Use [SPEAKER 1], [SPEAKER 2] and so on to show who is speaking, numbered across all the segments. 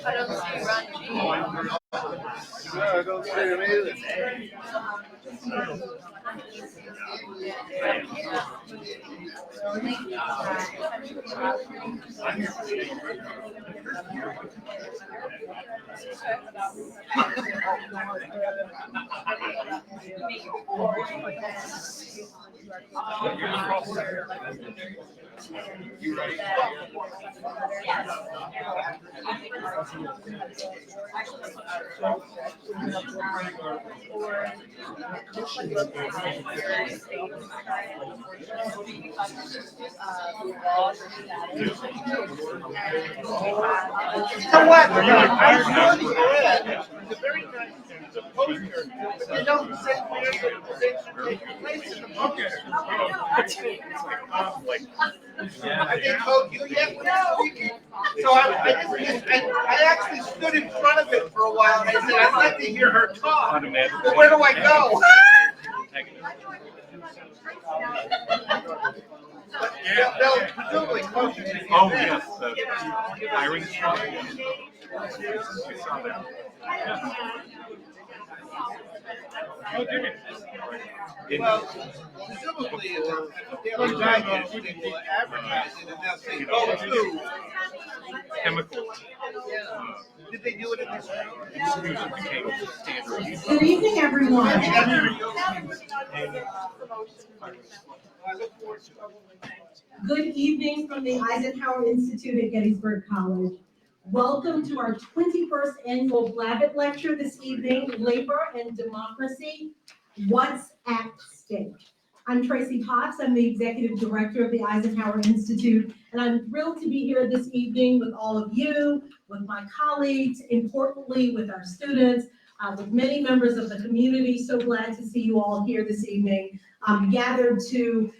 [SPEAKER 1] I don't see you around your
[SPEAKER 2] No, I don't see him either.
[SPEAKER 3] You ready?
[SPEAKER 2] So what? I'm sure the ad is a very nice it's a poster, but you don't say where the organization takes place in the poster. Have they told you yet? No. So I actually stood in front of it for a while and I said, I'd like to hear her talk. But where do I go? But they'll presumably post it.
[SPEAKER 3] Oh, yes, the hiring stuff. I saw that. Oh, did it?
[SPEAKER 2] Well, presumably they'll digest it, they will advertise it, and they'll say, go to.
[SPEAKER 3] Chemicals.
[SPEAKER 2] Did they do it in this room?
[SPEAKER 4] Good evening, everyone. Good evening from the Eisenhower Institute at Gettysburg College. Welcome to our 21st Annual Blavatt Lecture this evening, Labor and Democracy, What's at Stake? I'm Tracy Potts. I'm the Executive Director of the Eisenhower Institute, and I'm thrilled to be here this evening with all of you, with my colleagues, importantly with our students, with many members of the community. So glad to see you all here this evening, gathered to,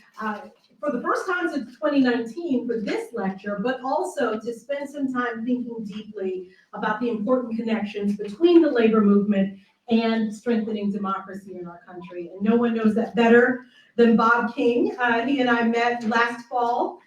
[SPEAKER 4] for the first time since 2019 for this lecture, but also to spend some time thinking deeply about the important connections between the labor movement and strengthening democracy in our country. And no one knows that better than Bob King. He and I met last fall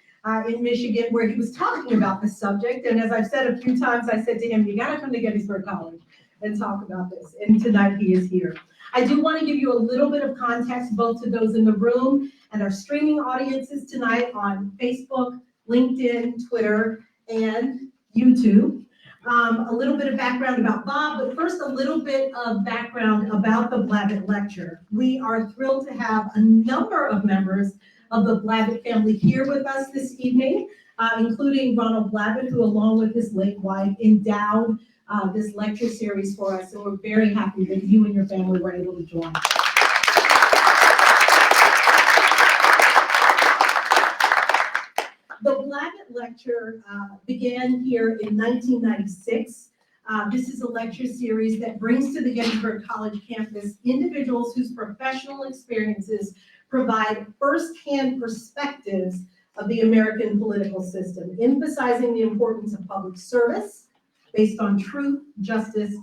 [SPEAKER 4] in Michigan where he was talking about this subject. And as I've said a few times, I said to him, you gotta come to Gettysburg College and talk about this. And tonight he is here. I do want to give you a little bit of context, both to those in the room and our streaming audiences tonight on Facebook, LinkedIn, Twitter, and YouTube. A little bit of background about Bob, but first a little bit of background about the Blavatt Lecture. We are thrilled to have a number of members of the Blavatt family here with us this evening, including Ronald Blavatt, who along with his late wife endowed this lecture series for us, and we're very happy that you and your family were able to join. The Blavatt Lecture began here in 1996. This is a lecture series that brings to the Gettysburg College campus individuals whose professional experiences provide firsthand perspectives of the American political system, emphasizing the importance of public service based on truth, justice,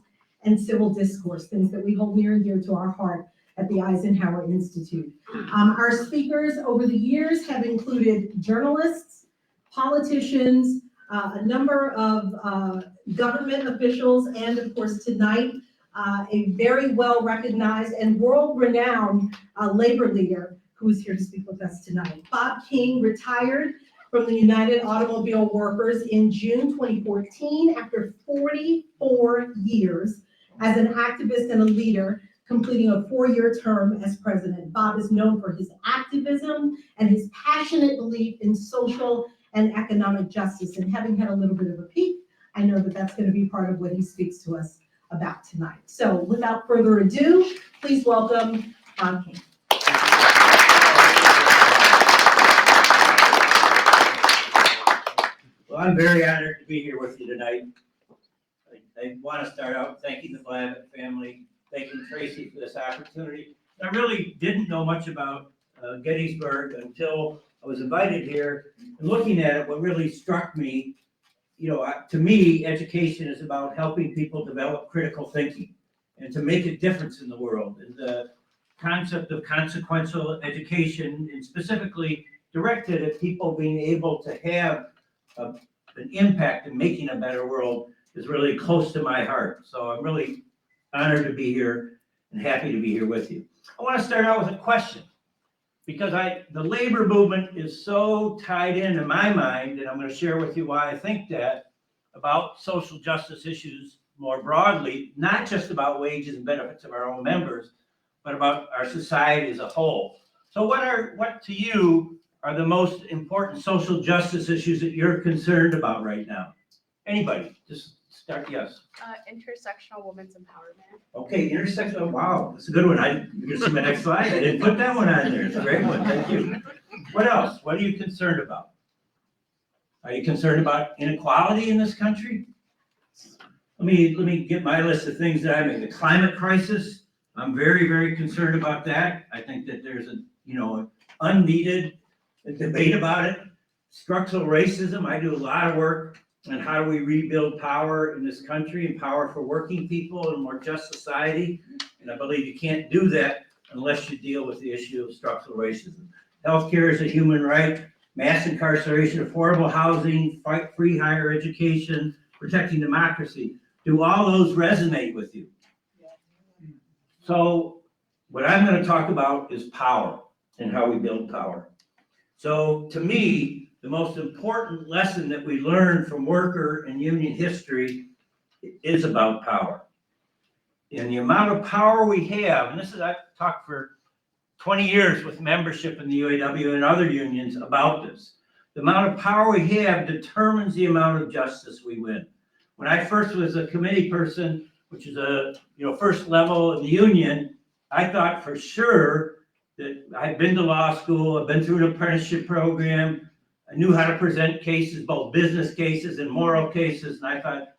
[SPEAKER 4] and civil discourse, things that we hold near and dear to our heart at the Eisenhower Institute. Our speakers over the years have included journalists, politicians, a number of government officials, and of course tonight, a very well-recognized and world-renowned labor leader who is here to speak with us tonight. Bob King retired from the United Automobile Workers in June 2014 after 44 years as an activist and a leader, completing a 4-year term as president. Bob is known for his activism and his passionate belief in social and economic justice. And having had a little bit of a peek, I know that that's going to be part of what he speaks to us about tonight. So without further ado, please welcome Bob King.
[SPEAKER 5] Well, I'm very honored to be here with you tonight. I want to start out thanking the Blavatt family, thanking Tracy for this opportunity. I really didn't know much about Gettysburg until I was invited here. And looking at it, what really struck me, to me, education is about helping people develop critical thinking and to make a difference in the world. And the concept of consequential education, and specifically directed at people being able to have an impact in making a better world, is really close to my heart. So I'm really honored to be here and happy to be here with you. I want to start out with a question, because the labor movement is so tied in my mind, and I'm going to share with you why I think that, about social justice issues more broadly, not just about wages and benefits of our own members, but about our society as a whole. So what to you are the most important social justice issues that you're concerned about right now? Anybody, just start, yes.
[SPEAKER 1] Intersectional women's empowerment.
[SPEAKER 5] Okay, intersectional, wow, that's a good one. You're gonna see my next slide. I didn't put that one on there. It's a great one, thank you. What else? What are you concerned about? Are you concerned about inequality in this country? Let me get my list of things that I'm in. The climate crisis, I'm very, very concerned about that. I think that there's an unneeded debate about it. Structural racism, I do a lot of work on how do we rebuild power in this country and power for working people and a more just society. And I believe you can't do that unless you deal with the issue of structural racism. Healthcare is a human right, mass incarceration, affordable housing, free higher education, protecting democracy. Do all those resonate with you? So what I'm going to talk about is power and how we build power. So to me, the most important lesson that we learn from worker and union history is about power. And the amount of power we have, and I've talked for 20 years with membership in the UAW and other unions about this. The amount of power we have determines the amount of justice we win. When I first was a committee person, which is a first level in the union, I thought for sure that I'd been to law school, I've been through an apprenticeship program, I knew how to present cases, both business cases and moral cases, and I thought,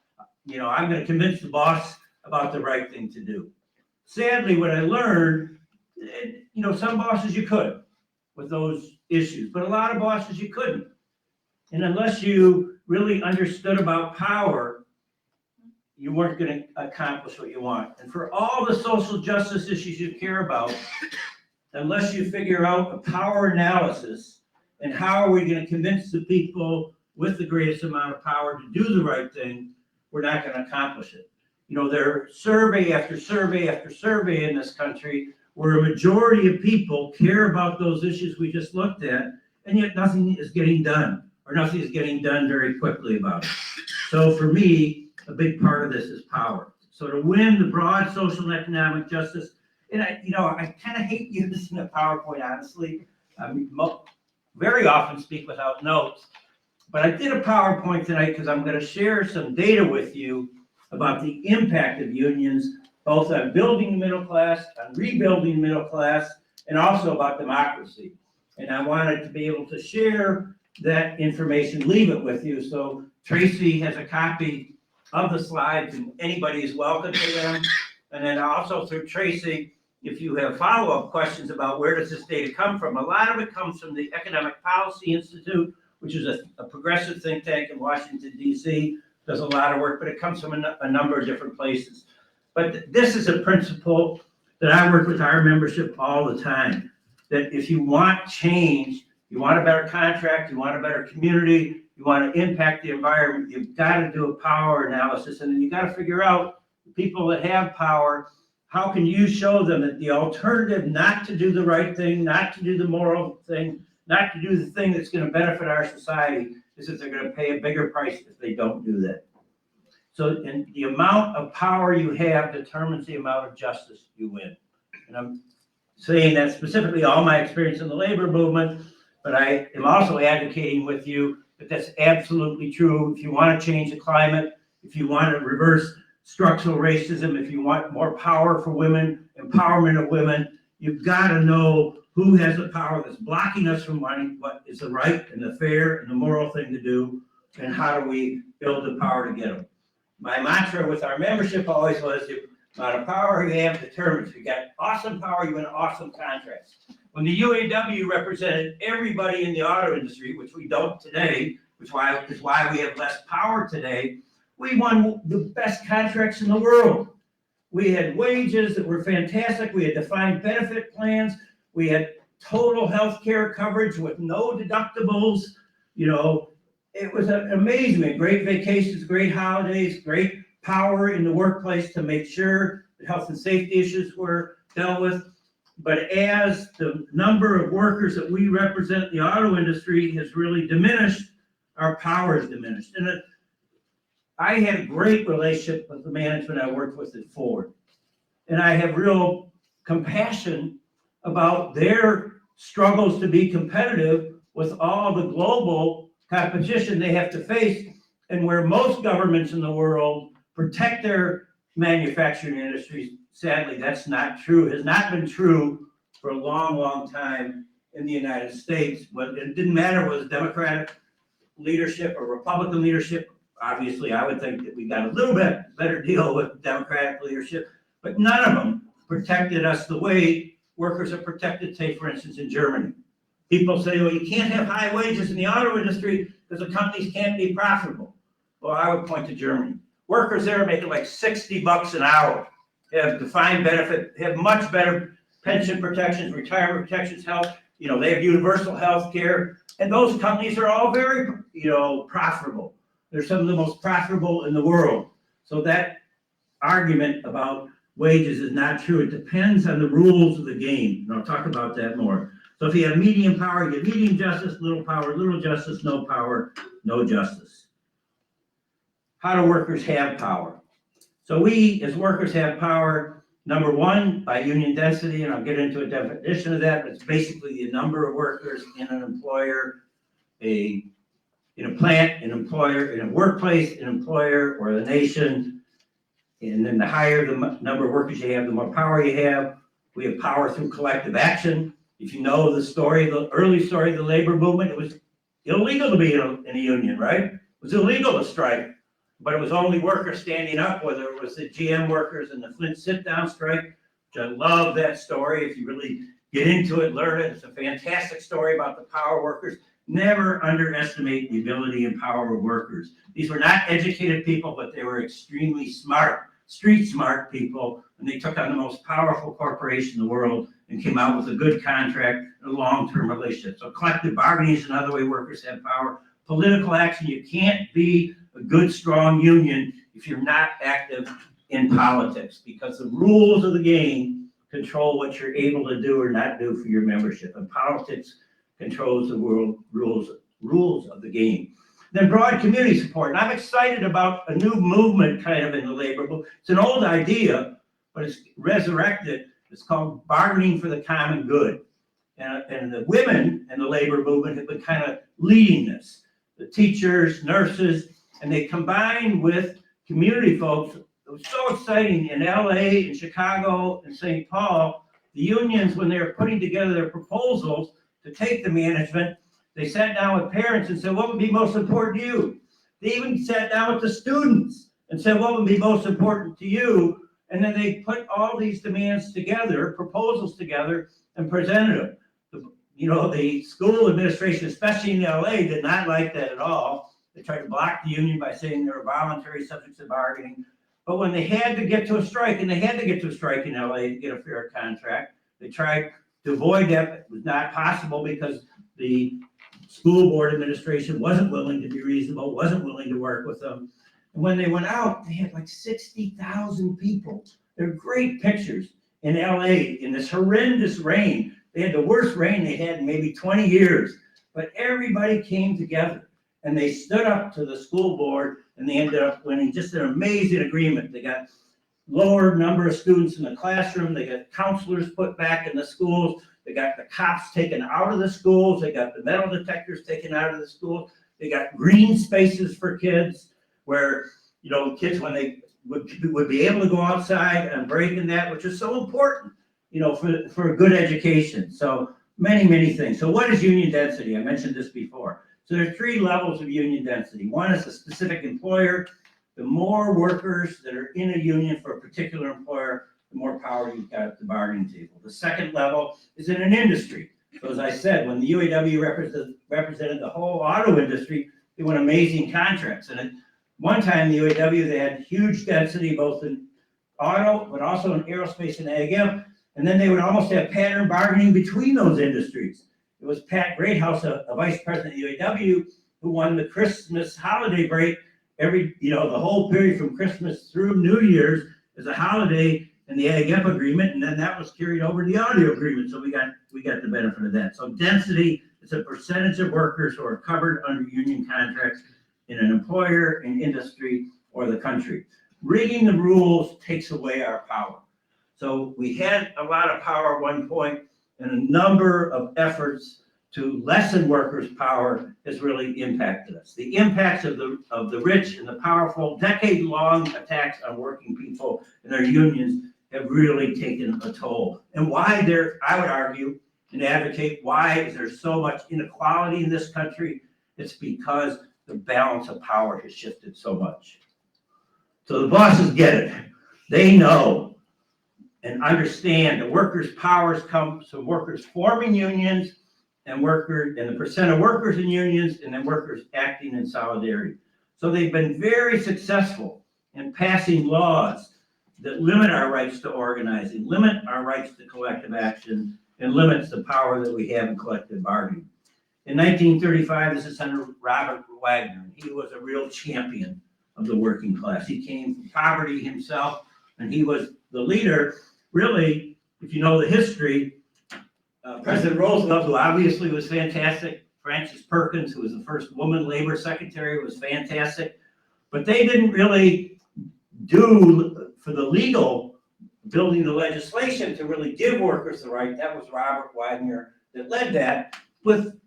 [SPEAKER 5] I'm going to convince the boss about the right thing to do. Sadly, what I learned, some bosses you could with those issues, but a lot of bosses you couldn't. And unless you really understood about power, you weren't going to accomplish what you want. And for all the social justice issues you care about, unless you figure out a power analysis and how are we going to convince the people with the greatest amount of power to do the right thing, we're not going to accomplish it. There are survey after survey after survey in this country where a majority of people care about those issues we just looked at, and yet nothing is getting done, or nothing is getting done very quickly about it. So for me, a big part of this is power. So to win the broad social and economic justice, and I kind of hate using a PowerPoint, honestly. I very often speak without notes, but I did a PowerPoint tonight because I'm going to share some data with you about the impact of unions, both on building the middle class, on rebuilding the middle class, and also about democracy. And I wanted to be able to share that information, leave it with you. So Tracy has a copy of the slides, and anybody is welcome to them. And then also through Tracy, if you have follow-up questions about where does this data come from, a lot of it comes from the Economic Policy Institute, which is a progressive think tank in Washington, D.C., does a lot of work, but it comes from a number of different places. But this is a principle that I work with our membership all the time, that if you want change, you want a better contract, you want a better community, you want to impact the environment, you've got to do a power analysis, and then you got to figure out the people that have power, how can you show them that the alternative not to do the right thing, not to do the moral thing, not to do the thing that's going to benefit our society, is that they're going to pay a bigger price if they don't do that. So, and the amount of power you have determines the amount of justice you win. And I'm saying that specifically all my experience in the labor movement, but I am also advocating with you that that's absolutely true. If you want to change the climate, if you want to reverse structural racism, if you want more power for women, empowerment of women, you've got to know who has the power that's blocking us from wanting what is the right and the fair and the moral thing to do, and how do we build the power to get them. My mantra with our membership always was the amount of power you have determines. If you got awesome power, you win awesome contracts. When the UAW represented everybody in the auto industry, which we don't today, which is why we have less power today, we won the best contracts in the world. We had wages that were fantastic. We had defined benefit plans. We had total health care coverage with no deductibles. it was amazing. We had great vacations, great holidays, great power in the workplace to make sure that health and safety issues were dealt with. But as the number of workers that we represent in the auto industry has really diminished, our power has diminished. And I had a great relationship with the management I worked with at Ford. And I have real compassion about their struggles to be competitive with all the global competition they have to face, and where most governments in the world protect their manufacturing industries. Sadly, that's not true. It has not been true for a long, long time in the United States. But it didn't matter whether it was Democratic leadership or Republican leadership. Obviously, I would think that we got a little bit better deal with Democratic leadership, but none of them protected us the way workers are protected, say, for instance, in Germany. People say, well, you can't have high wages in the auto industry because the companies can't be profitable. Well, I would point to Germany. Workers there are making like $60 an hour, have defined benefit, have much better pension protections, retirement protections, health. They have universal health care, and those companies are all very, profitable. They're some of the most profitable in the world. So that argument about wages is not true. It depends on the rules of the game, and I'll talk about that more. So if you have medium power, you get medium justice, little power, little justice, no power, no justice. How do workers have power? So we, as workers, have power, number one, by union density, and I'll get into a definition of that, but it's basically the number of workers in an employer, in a plant, an employer, in a workplace, an employer, or the nation. And then the higher the number of workers you have, the more power you have. We have power through collective action. If you know the story, the early story of the labor movement, it was illegal to be in a union, right? It was illegal to strike, but it was only workers standing up, whether it was the GM workers and the Flint sit-down strike, which I love that story. If you really get into it, learn it. It's a fantastic story about the power of workers. Never underestimate the ability and power of workers. These were not educated people, but they were extremely smart, street smart people, and they took on the most powerful corporation in the world and came out with a good contract and a long-term relationship. So collective bargaining is another way workers have power. Political action, you can't be a good, strong union if you're not active in politics, because the rules of the game control what you're able to do or not do for your membership, and politics controls the world rules of the game. Then broad community support. And I'm excited about a new movement kind of in the labor movement. It's an old idea, but it's resurrected. It's called bargaining for the common good. And the women in the labor movement have been kind of leading this. The teachers, nurses, and they combine with community folks. It was so exciting in LA, in Chicago, and St. Paul. The unions, when they were putting together their proposals to take the management, they sat down with parents and said, what would be most important to you? They even sat down with the students and said, what would be most important to you? And then they put all these demands together, proposals together, and presented them. The school administration, especially in LA, did not like that at all. They tried to block the union by saying they were voluntary subjects of bargaining. But when they had to get to a strike, and they had to get to a strike in LA to get a fair contract, they tried to avoid that. It was not possible because the school board administration wasn't willing to be reasonable, wasn't willing to work with them. And when they went out, they had like 60,000 people. They're great pictures in LA in this horrendous rain. They had the worst rain they had in maybe 20 years, but everybody came together and they stood up to the school board, and they ended up winning just an amazing agreement. They got lower number of students in the classroom. They got counselors put back in the schools. They got the cops taken out of the schools. They got the metal detectors taken out of the schools. They got green spaces for kids where, kids, when they would be able to go outside and break in that, which is so important, for a good education. So many, many things. So what is union density? I mentioned this before. So there are 3 levels of union density. One is a specific employer. The more workers that are in a union for a particular employer, the more power you've got at the bargaining table. The second level is in an industry. So as I said, when the UAW represented the whole auto industry, they won amazing contracts. And at one time, the UAW, they had huge density, both in auto, but also in aerospace and ag. And then they would almost have pattern bargaining between those industries. It was Pat Greathouse, a vice president of the UAW, who won the Christmas holiday break the whole period from Christmas through New Year's as a holiday in the Ag-Ep agreement, and then that was carried over to the audio agreement, so we got the benefit of that. So density is a percentage of workers who are covered under union contracts in an employer, in industry, or the country. Rigging the rules takes away our power. So we had a lot of power at one point, and a number of efforts to lessen workers' power has really impacted us. The impacts of the rich and the powerful, decade-long attacks on working people and their unions have really taken a toll. And why I would argue and advocate, why is there so much inequality in this country? It's because the balance of power has shifted so much. So the bosses get it. They know and understand that workers' powers comes from workers forming unions and the percent of workers in unions, and then workers acting in solidarity. So they've been very successful in passing laws that limit our rights to organizing, limit our rights to collective action, and limits the power that we have in collective bargaining. In 1935, this is Senator Robert Wagner. He was a real champion of the working class. He came from poverty himself, and he was the leader. Really, if you know the history, President Roosevelt, who obviously was fantastic, Frances Perkins, who was the first woman labor secretary, was fantastic, but they didn't really do for the legal building the legislation to really give workers the right. That was Robert Wagner that led that, with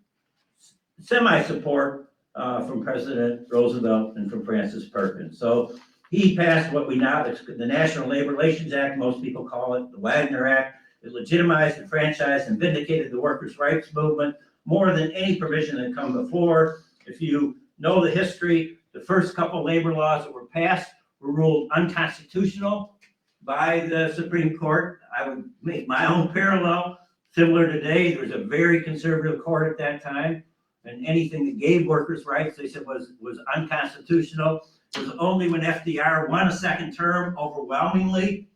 [SPEAKER 5] semi-support from President Roosevelt and from Frances Perkins. So he passed what we now, it's the National Labor Relations Act, most people call it the Wagner Act. It legitimized, enfranchised, and vindicated the workers' rights movement more than any provision that had come before. If you know the history, the first couple labor laws that were passed were ruled unconstitutional by the Supreme Court. I would make my own parallel. Similar today, there was a very conservative court at that time, and anything that gave workers rights, they said was unconstitutional. It was only when FDR won a second term overwhelmingly,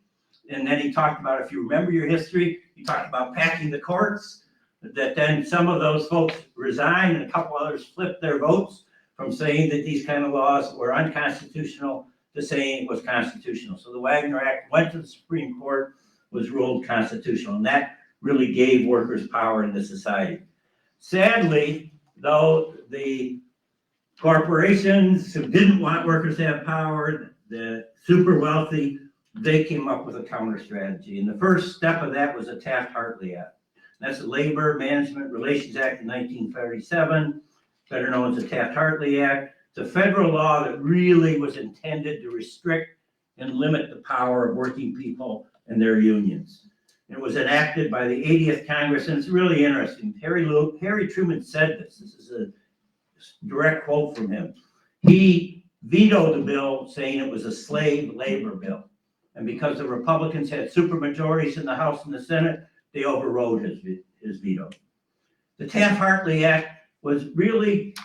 [SPEAKER 5] and then he talked about, if you remember your history, he talked about packing the courts, that then some of those folks resigned and a couple others flipped their votes from saying that these kind of laws were unconstitutional to saying it was constitutional. So the Wagner Act went to the Supreme Court, was ruled constitutional, and that really gave workers power in the society. Sadly, though, the corporations who didn't want workers to have power, the super wealthy, they came up with a counter strategy. And the first step of that was the Taft-Hartley Act. That's the Labor Management Relations Act in 1937, better known as the Taft-Hartley Act. It's a federal law that really was intended to restrict and limit the power of working people and their unions. It was enacted by the 80th Congress, and it's really interesting. Harry Truman said this. This is a direct quote from him. He vetoed the bill, saying it was a slave labor bill. And because the Republicans had supermajorities in the House and the Senate, they overrode his veto. The Taft-Hartley Act was really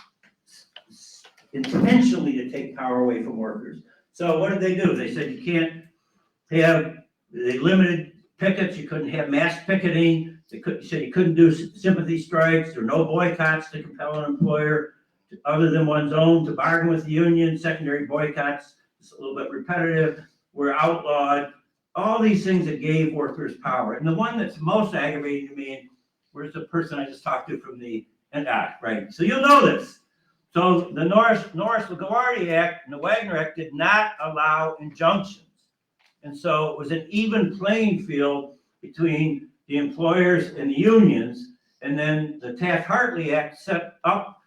[SPEAKER 5] intentionally to take power away from workers. So what did they do? They said you can't have, they limited pickets, you couldn't have mass picketing, they said you couldn't do sympathy strikes, there were no boycotts to compel an employer other than one's own to bargain with the union. Secondary boycotts, it's a little bit repetitive, were outlawed. All these things that gave workers power. And the one that's most aggravating to me, where's the person I just talked to from the right? So you'll know this. So the Norris-LaGuardia Act and the Wagner Act did not allow injunctions. And so it was an even playing field between the employers and the unions. And then the Taft-Hartley Act set up,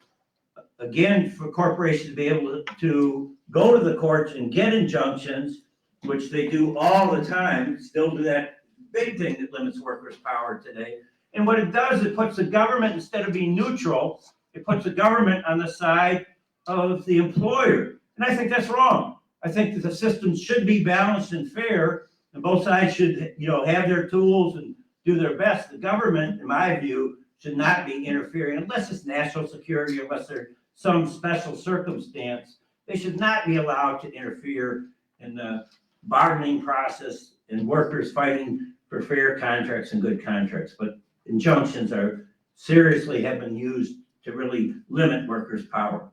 [SPEAKER 5] again, for corporations to be able to go to the courts and get injunctions, which they do all the time, still do that big thing that limits workers' power today. And what it does, it puts the government, instead of being neutral, it puts the government on the side of the employer. And I think that's wrong. I think that the system should be balanced and fair, and both sides should, have their tools and do their best. The government, in my view, should not be interfering unless it's national security, unless there's some special circumstance. They should not be allowed to interfere in the bargaining process and workers fighting for fair contracts and good contracts. But injunctions have been used to really limit workers' power.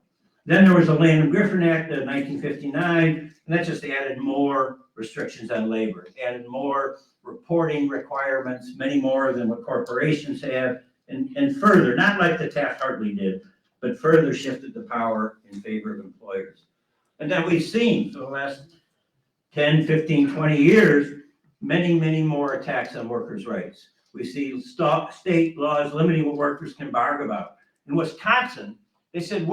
[SPEAKER 5] Then there was the Land and Griffin Act of 1959, and that just added more restrictions on labor. It added more reporting requirements, many more than what corporations have, and further, not like the Taft-Hartley did, but further shifted the power in favor of employers. And then we've seen for the last 10, 15, 20 years, many more attacks on workers' rights. We see state laws limiting what workers can bargain about. In Wisconsin, they said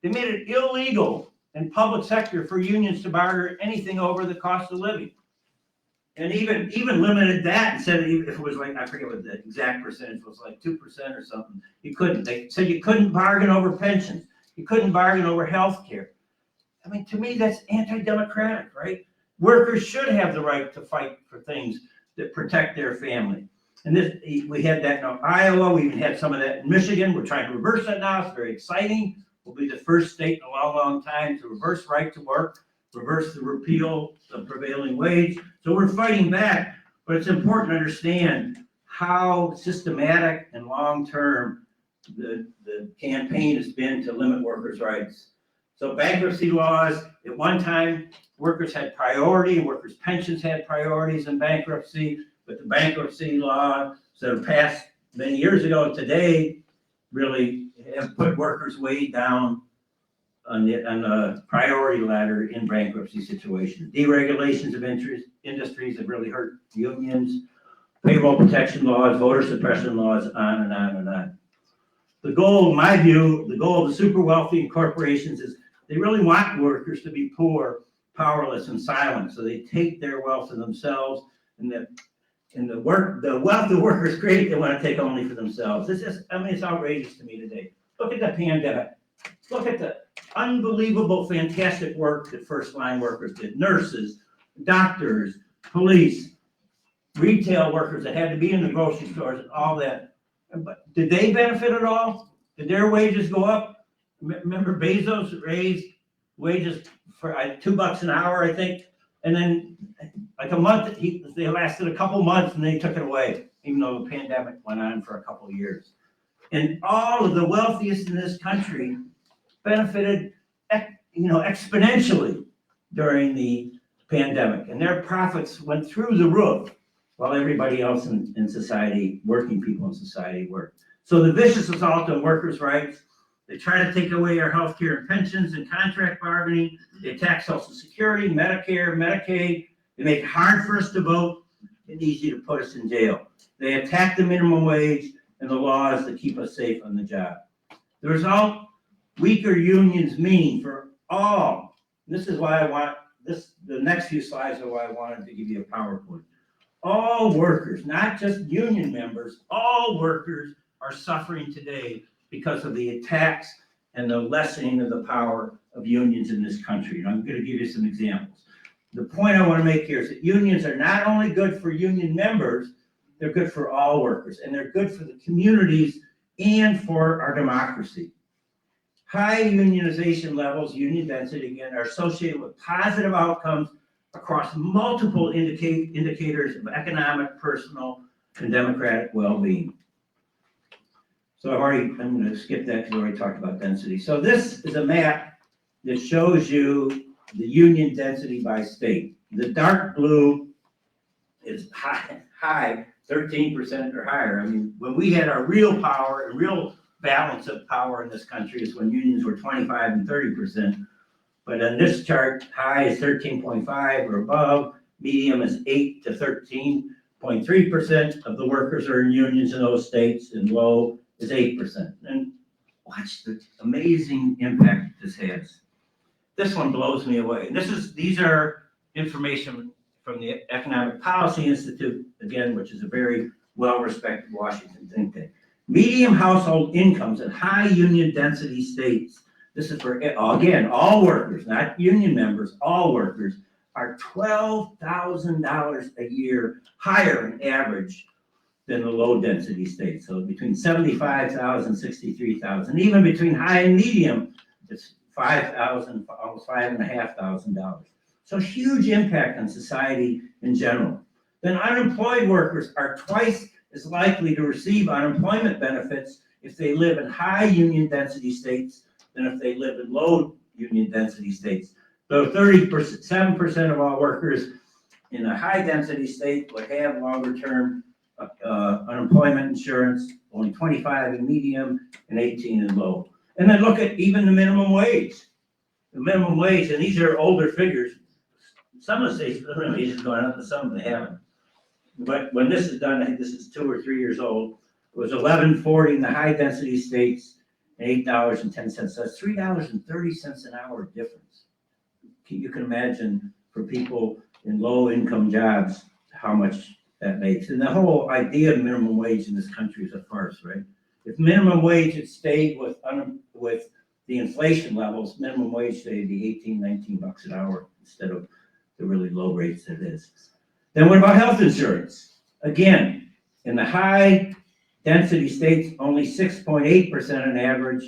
[SPEAKER 5] they made it illegal in public sector for unions to bargain anything over the cost of living. And even limited that and said if it was like, I forget what the exact percentage was, like 2% or something, you couldn't. They said you couldn't bargain over pensions. You couldn't bargain over health care. I mean, to me, that's anti-democratic, right? Workers should have the right to fight for things that protect their family. And we had that in Iowa. We even had some of that in Michigan. We're trying to reverse that now. It's very exciting. We'll be the first state in a long time to reverse right to work, reverse the repeal of prevailing wage. So we're fighting back, but it's important to understand how systematic and long-term the campaign has been to limit workers' rights. So bankruptcy laws, at one time, workers had priority, workers' pensions had priorities in bankruptcy, but the bankruptcy laws that were passed many years ago today really have put workers way down on the priority ladder in bankruptcy situations. Deregulations of industries have really hurt unions, payroll protection laws, voter suppression laws, on and on and on. The goal, in my view, the goal of the super wealthy and corporations is they really want workers to be poor, powerless, and silent. So they take their wealth to themselves, and the wealth the workers create, they want to take only for themselves. It's outrageous to me today. Look at the pandemic. Look at the unbelievable, fantastic work that first-line workers did. Nurses, doctors, police, retail workers that had to be in the grocery stores and all that. But did they benefit at all? Did their wages go up? Remember Bezos raised wages for $2 an hour, I think, and then like a month, they lasted a couple months and then he took it away, even though the pandemic went on for a couple of years. And all of the wealthiest in this country benefited, exponentially during the pandemic, and their profits went through the roof while everybody else in society, working people in society, worked. So the vicious assault on workers' rights, they try to take away our health care and pensions and contract bargaining. They attack Social Security, Medicare, Medicaid. They make it hard for us to vote and easy to put us in jail. They attack the minimum wage and the laws that keep us safe on the job. The result, weaker unions mean for all. This is why I want this. The next few slides are why I wanted to give you a PowerPoint. All workers, not just union members, all workers are suffering today because of the attacks and the lessening of the power of unions in this country. And I'm going to give you some examples. The point I want to make here is that unions are not only good for union members, they're good for all workers, and they're good for the communities and for our democracy. High unionization levels, union density, again, are associated with positive outcomes across multiple indicators of economic, personal, and democratic well-being. So I'm going to skip that because I already talked about density. So this is a map that shows you the union density by state. The dark blue is high, 13% or higher. I mean, when we had our real power and real balance of power in this country is when unions were 25 and 30%. But on this chart, high is 13.5 or above, medium is 8 to 13.3% of the workers are in unions in those states, and low is 8%. And watch the amazing impact this has. This one blows me away. And these are information from the Economic Policy Institute, again, which is a very well-respected Washington think tank. Medium household incomes in high union density states, this is for, again, all workers, not union members, all workers, are $12,000 a year higher in average than the low density states. So between $75,000 and $63,000, even between high and medium, it's $5,000, almost $5,500. So huge impact on society in general. Then unemployed workers are twice as likely to receive unemployment benefits if they live in high union density states than if they live in low union density states. So 7% of all workers in a high density state would have longer term unemployment insurance, only 25 in medium and 18 in low. And then look at even the minimum wage. The minimum wage, and these are older figures. Some of the states, the minimum wage is going up, and some of them haven't. But when this is done, I think this is 2 or 3 years old, it was $11.40 in the high density states and $8.10. So that's $3.30 an hour difference. You can imagine for people in low income jobs how much that makes. And the whole idea of minimum wage in this country is a farce, right? If minimum wage had stayed with the inflation levels, minimum wage today would be 18, 19 bucks an hour instead of the really low rates it is. Then what about health insurance? Again, in the high density states, only 6.8% on average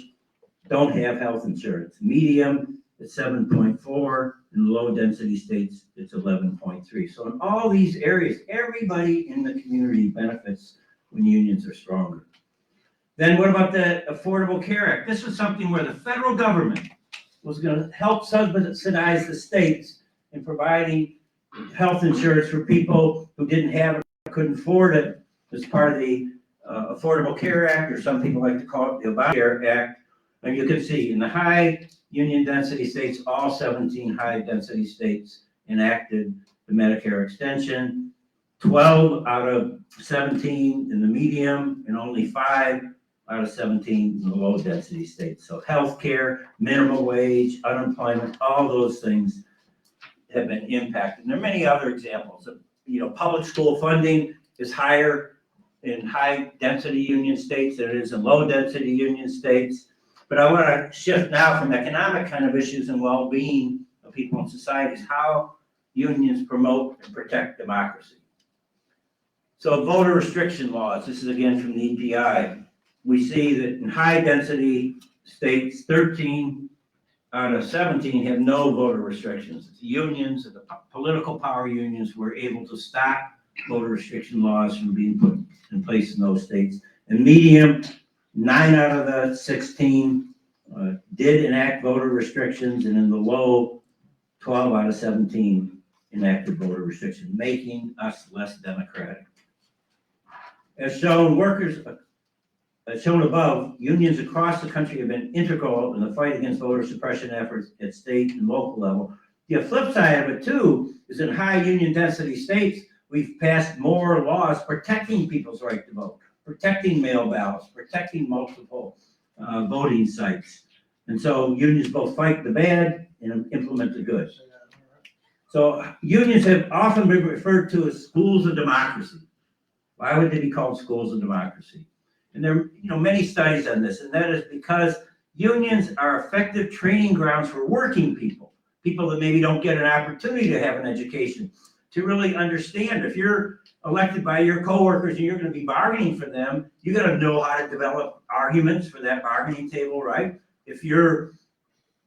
[SPEAKER 5] don't have health insurance. Medium, it's 7.4. In the low density states, it's 11.3. So in all these areas, everybody in the community benefits when unions are stronger. Then what about the Affordable Care Act? This was something where the federal government was going to help subsidize the states in providing health insurance for people who didn't have it, couldn't afford it, as part of the Affordable Care Act, or some people like to call it the Obamacare Act. And you can see in the high union density states, all 17 high density states enacted the Medicare extension, 12 out of 17 in the medium, and only 5 out of 17 in the low density states. So healthcare, minimum wage, unemployment, all those things have been impacted. And there are many other examples of, public school funding is higher in high density union states than it is in low density union states. But I want to shift now from economic kind of issues and well-being of people in societies, how unions promote and protect democracy. So voter restriction laws, this is again from the EPI. We see that in high density states, 13 out of 17 have no voter restrictions. The unions, the political power unions, were able to stop voter restriction laws from being put in place in those states. And medium, 9 out of the 16 did enact voter restrictions, and in the low, 12 out of 17 enacted voter restrictions, making us less democratic. As shown, as shown above, unions across the country have been integral in the fight against voter suppression efforts at state and local level. The flip side of it too is in high union density states, we've passed more laws protecting people's right to vote, protecting mail ballots, protecting multiple voting sites. And so unions both fight the bad and implement the good. So unions have often been referred to as schools of democracy. Why would they be called schools of democracy? And there are many studies on this, and that is because unions are effective training grounds for working people, people that maybe don't get an opportunity to have an education, to really understand. If you're elected by your coworkers and you're going to be bargaining for them, you got to know how to develop arguments for that bargaining table, right? If you're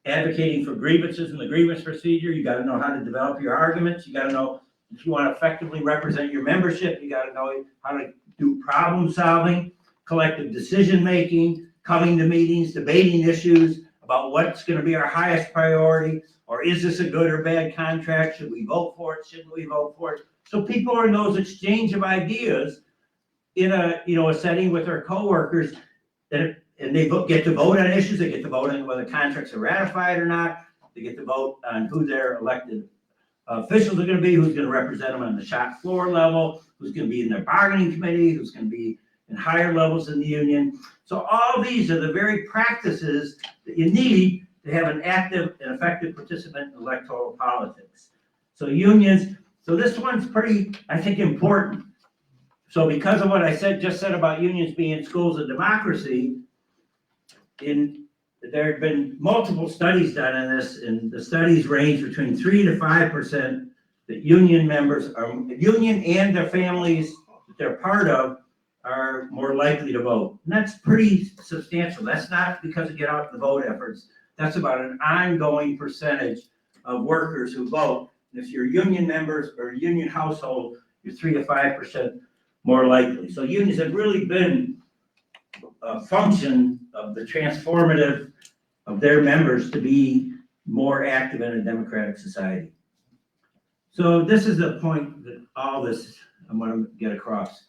[SPEAKER 5] advocating for grievances in the grievance procedure, you got to know how to develop your arguments. You got to know if you want to effectively represent your membership, you got to know how to do problem solving, collective decision making, coming to meetings, debating issues about what's going to be our highest priority, or is this a good or bad contract? Should we vote for it? Shouldn't we vote for it? So people are in those exchange of ideas in a setting with their coworkers, and they get to vote on issues. They get to vote on whether contracts are ratified or not. They get to vote on who their elected officials are going to be, who's going to represent them on the shop floor level, who's going to be in their bargaining committee, who's going to be in higher levels in the union. So all these are the very practices that you need to have an active and effective participant in electoral politics. So unions, so this one's pretty, I think, important. So because of what I just said about unions being schools of democracy, there have been multiple studies done on this, and the studies range between 3 to 5% that union members are, union and their families that they're part of, are more likely to vote. And that's pretty substantial. That's not because of get out the vote efforts. That's about an ongoing percentage of workers who vote. And if you're union members or a union household, you're 3 to 5% more likely. So unions have really been a function of the transformative of their members to be more active in a democratic society. So this is the point that all this I want to get across.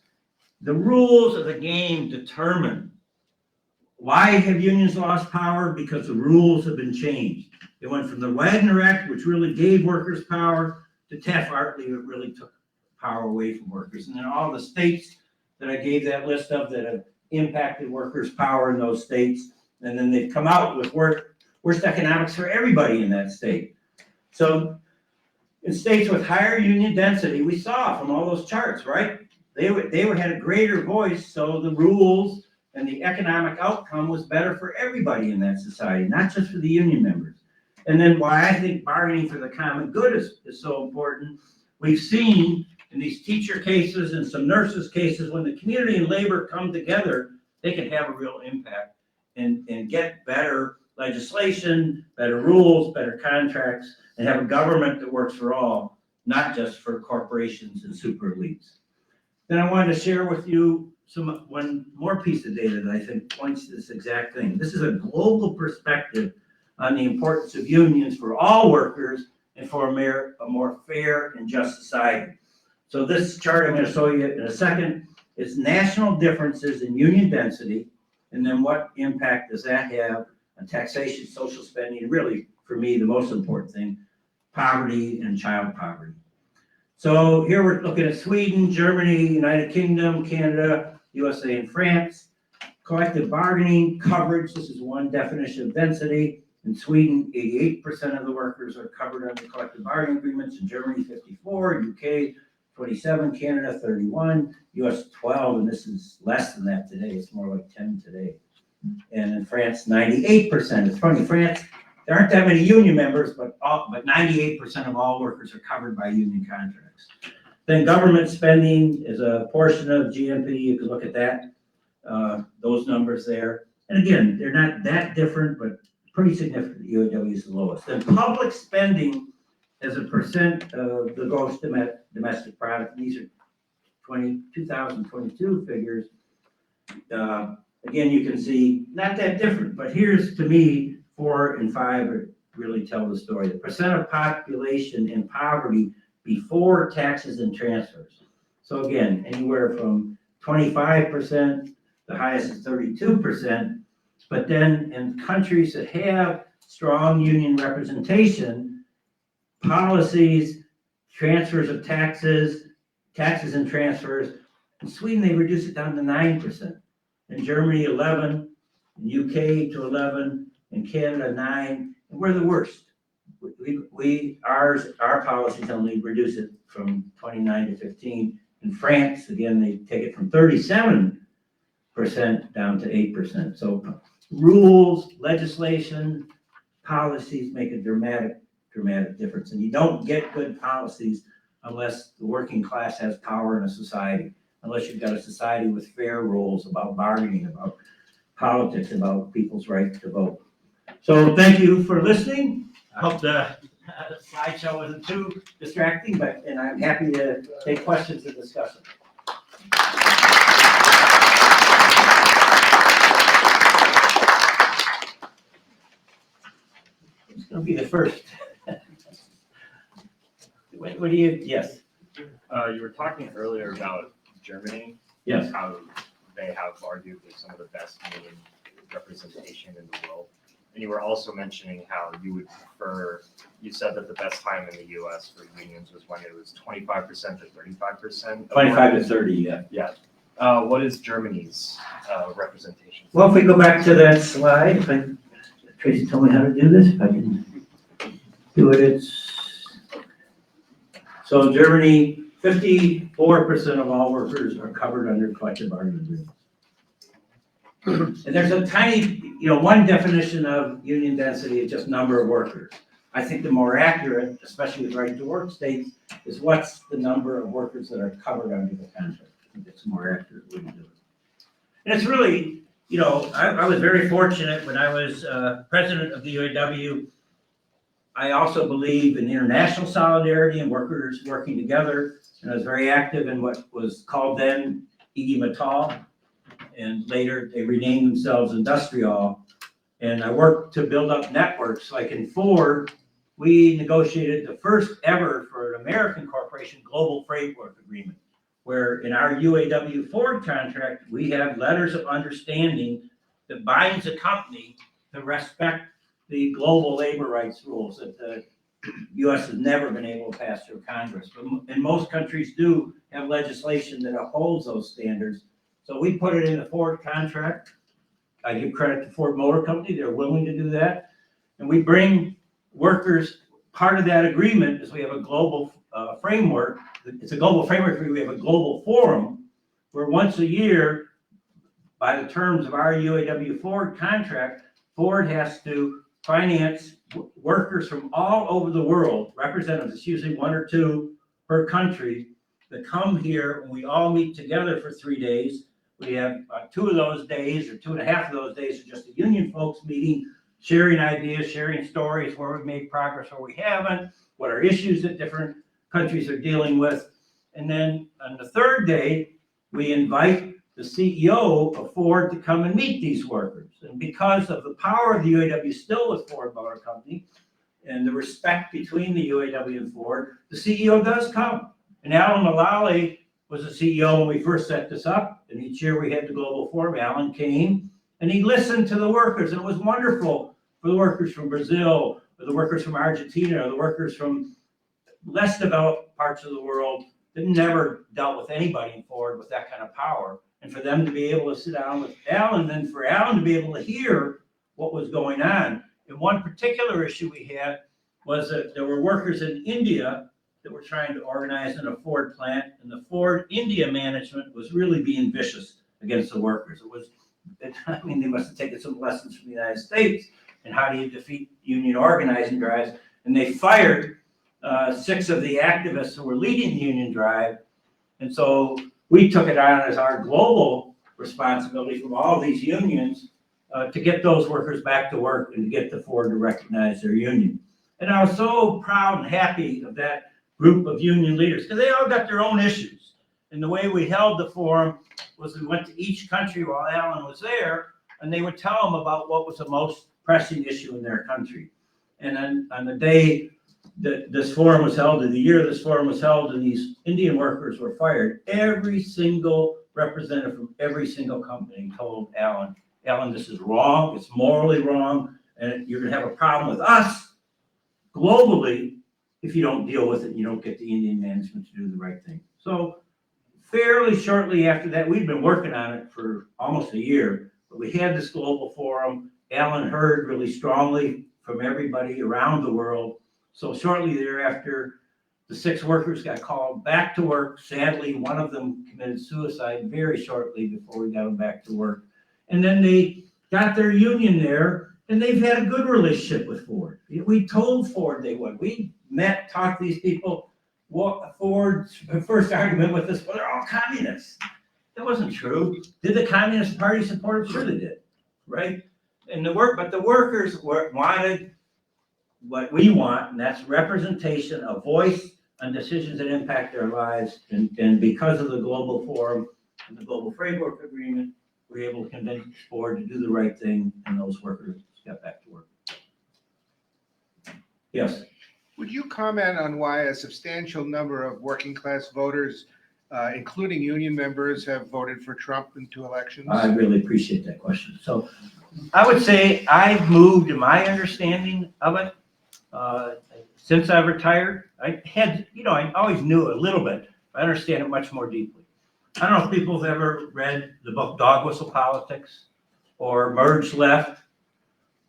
[SPEAKER 5] The rules of the game determine why have unions lost power? Because the rules have been changed. It went from the Wagner Act, which really gave workers power, to Taft-Hartley, that really took power away from workers. And then all the states that I gave that list of that have impacted workers' power in those states, and then they've come out with worst economics for everybody in that state. So in states with higher union density, we saw from all those charts, right? They had a greater voice, so the rules and the economic outcome was better for everybody in that society, not just for the union members. And then why I think bargaining for the common good is so important. We've seen in these teacher cases and some nurses cases, when the community and labor come together, they can have a real impact and get better legislation, better rules, better contracts, and have a government that works for all, not just for corporations and super elites. Then I wanted to share with you one more piece of data that I think points to this exact thing. This is a global perspective on the importance of unions for all workers and for a more fair and just society. So this chart I'm going to show you in a second is national differences in union density, and then what impact does that have on taxation, social spending, and really, for me, the most important thing, poverty and child poverty. So here we're looking at Sweden, Germany, United Kingdom, Canada, USA, and France. Collective bargaining coverage, this is one definition of density. In Sweden, 88% of the workers are covered under collective bargaining agreements. In Germany, 54, UK, 27, Canada, 31, US, 12, and this is less than that today. It's more like 10 today. And in France, 98%. It's funny, France, there aren't that many union members, but 98% of all workers are covered by union contracts. Then government spending is a portion of GNP. You can look at that, those numbers there. And again, they're not that different, but pretty significant. The UAW is the lowest. Then public spending as a percent of the gross domestic product. These are 2022 figures. Again, you can see not that different, but here's, to me, 4 and 5 really tell the story. The percent of population in poverty before taxes and transfers. So again, anywhere from 25%, the highest is 32%, but then in countries that have strong union representation, policies, transfers of taxes and transfers, in Sweden, they reduce it down to 9%. In Germany, 11, in UK to 11, in Canada, 9, and we're the worst. Our policies only reduce it from 29 to 15. In France, again, they take it from 37% down to 8%. So rules, legislation, policies make a dramatic difference. And you don't get good policies unless the working class has power in a society, unless you've got a society with fair rules about bargaining, about politics, about people's right to vote. So thank you for listening. I hope the slideshow wasn't too distracting, and I'm happy to take questions and discuss them. It's going to be the first. What do you, yes?
[SPEAKER 3] You were talking earlier about Germany.
[SPEAKER 5] Yes.
[SPEAKER 3] How they have arguably some of the best union representation in the world. And you were also mentioning how you would prefer, you said that the best time in the US for unions was when it was 25% to 35%.
[SPEAKER 5] 25 to 30, yeah.
[SPEAKER 3] Yeah. What is Germany's representation?
[SPEAKER 5] Well, if we go back to that slide, Tracy told me how to do this, if I can do it, so Germany, 54% of all workers are covered under collective bargaining agreements. And there's a tiny, one definition of union density is just number of workers. I think the more accurate, especially with right to work states, is what's the number of workers that are covered under the contract. I think it's a more accurate way to do it. And it's really, I was very fortunate when I was president of the UAW. I also believe in international solidarity and workers working together. And I was very active in what was called then IG Metall. And later they renamed themselves Industrial. And I worked to build up networks like in Ford. we negotiated the first ever for an American corporation global framework agreement, where in our UAW Ford contract, we have letters of understanding that binds a company to respect the global labor rights rules that the U.S. has never been able to pass through Congress. And most countries do have legislation that upholds those standards. So we put it in the Ford contract. I give credit to Ford Motor Company. They're willing to do that. And we bring workers, part of that agreement is we have a global framework. It's a global framework where we have a global forum where once a year, by the terms of our UAW Ford contract, Ford has to finance workers from all over the world, representatives, it's usually 1 or 2 per country, that come here and we all meet together for 3 days. We have 2 of those days or 2.5 of those days are just the union folks meeting, sharing ideas, sharing stories, where we've made progress, where we haven't, what are issues that different countries are dealing with. And then on the 3rd day, we invite the CEO of Ford to come and meet these workers. And because of the power of the UAW still with Ford Motor Company and the respect between the UAW and Ford, the CEO does come. And Alan Mulally was the CEO when we first set this up. And each year we had the global forum. Alan came and he listened to the workers. And it was wonderful for the workers from Brazil, or the workers from Argentina, or the workers from less developed parts of the world that never dealt with anybody in Ford with that kind of power. And for them to be able to sit down with Alan, and for Alan to be able to hear what was going on. And one particular issue we had was that there were workers in India that were trying to organize in a Ford plant, and the Ford India management was really being vicious against the workers. I mean, they must have taken some lessons from the United States and how do you defeat union organizing drives. And they fired 6 of the activists who were leading the union drive. And so we took it on as our global responsibility from all these unions to get those workers back to work and to get the Ford to recognize their union. And I was so proud and happy of that group of union leaders because they all got their own issues. And the way we held the forum was we went to each country while Alan was there, and they would tell them about what was the most pressing issue in their country. And then on the day that this forum was held, in the year this forum was held, and these Indian workers were fired, every single representative from every single company told Alan, this is wrong, it's morally wrong, and you're gonna have a problem with us globally if you don't deal with it and you don't get the Indian management to do the right thing. So fairly shortly after that, we'd been working on it for almost a year, but we had this global forum. Alan heard really strongly from everybody around the world. So shortly thereafter, the 6 workers got called back to work. Sadly, one of them committed suicide very shortly before we got them back to work. And then they got their union there, and they've had a good relationship with Ford. We told Ford they would. We met, talked to these people. Ford's first argument with us, well, they're all communists. That wasn't true. Did the Communist Party support it? Sure they did, right? And the workers wanted what we want, and that's representation, a voice on decisions that impact their lives. And because of the global forum and the global framework agreement, we were able to convince Ford to do the right thing, and those workers got back to work. Yes.
[SPEAKER 2] Would you comment on why a substantial number of working class voters, including union members, have voted for Trump in 2 elections?
[SPEAKER 5] I really appreciate that question. So I would say I've moved in my understanding of it since I retired. I always knew a little bit. I understand it much more deeply. I don't know if people have ever read the book Dog Whistle Politics or Merge Left,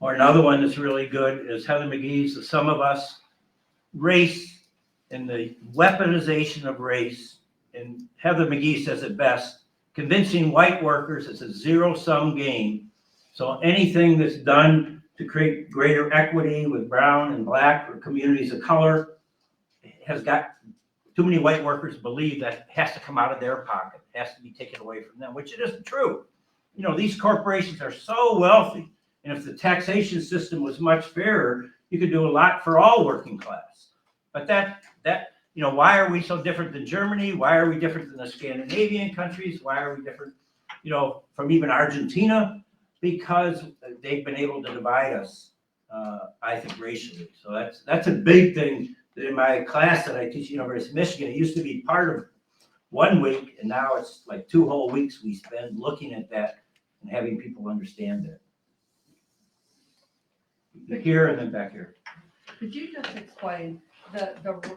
[SPEAKER 5] or another one that's really good is Heather McGhee's The Sum of Us. Race and the weaponization of race, and Heather McGhee says it best, convincing white workers it's a zero-sum game. So anything that's done to create greater equity with brown and black or communities of color has got too many white workers believe that has to come out of their pocket, has to be taken away from them, which it isn't true. You know, these corporations are so wealthy, and if the taxation system was much fairer, you could do a lot for all working class. But why are we so different than Germany? Why are we different than the Scandinavian countries? Why are we different, from even Argentina? Because they've been able to divide us I think racially. So that's a big thing that in my class that I teach at University of Michigan, it used to be part of 1 week, and now it's like 2 whole weeks we spend looking at that and having people understand that. Here and then back here.
[SPEAKER 6] Could you just explain the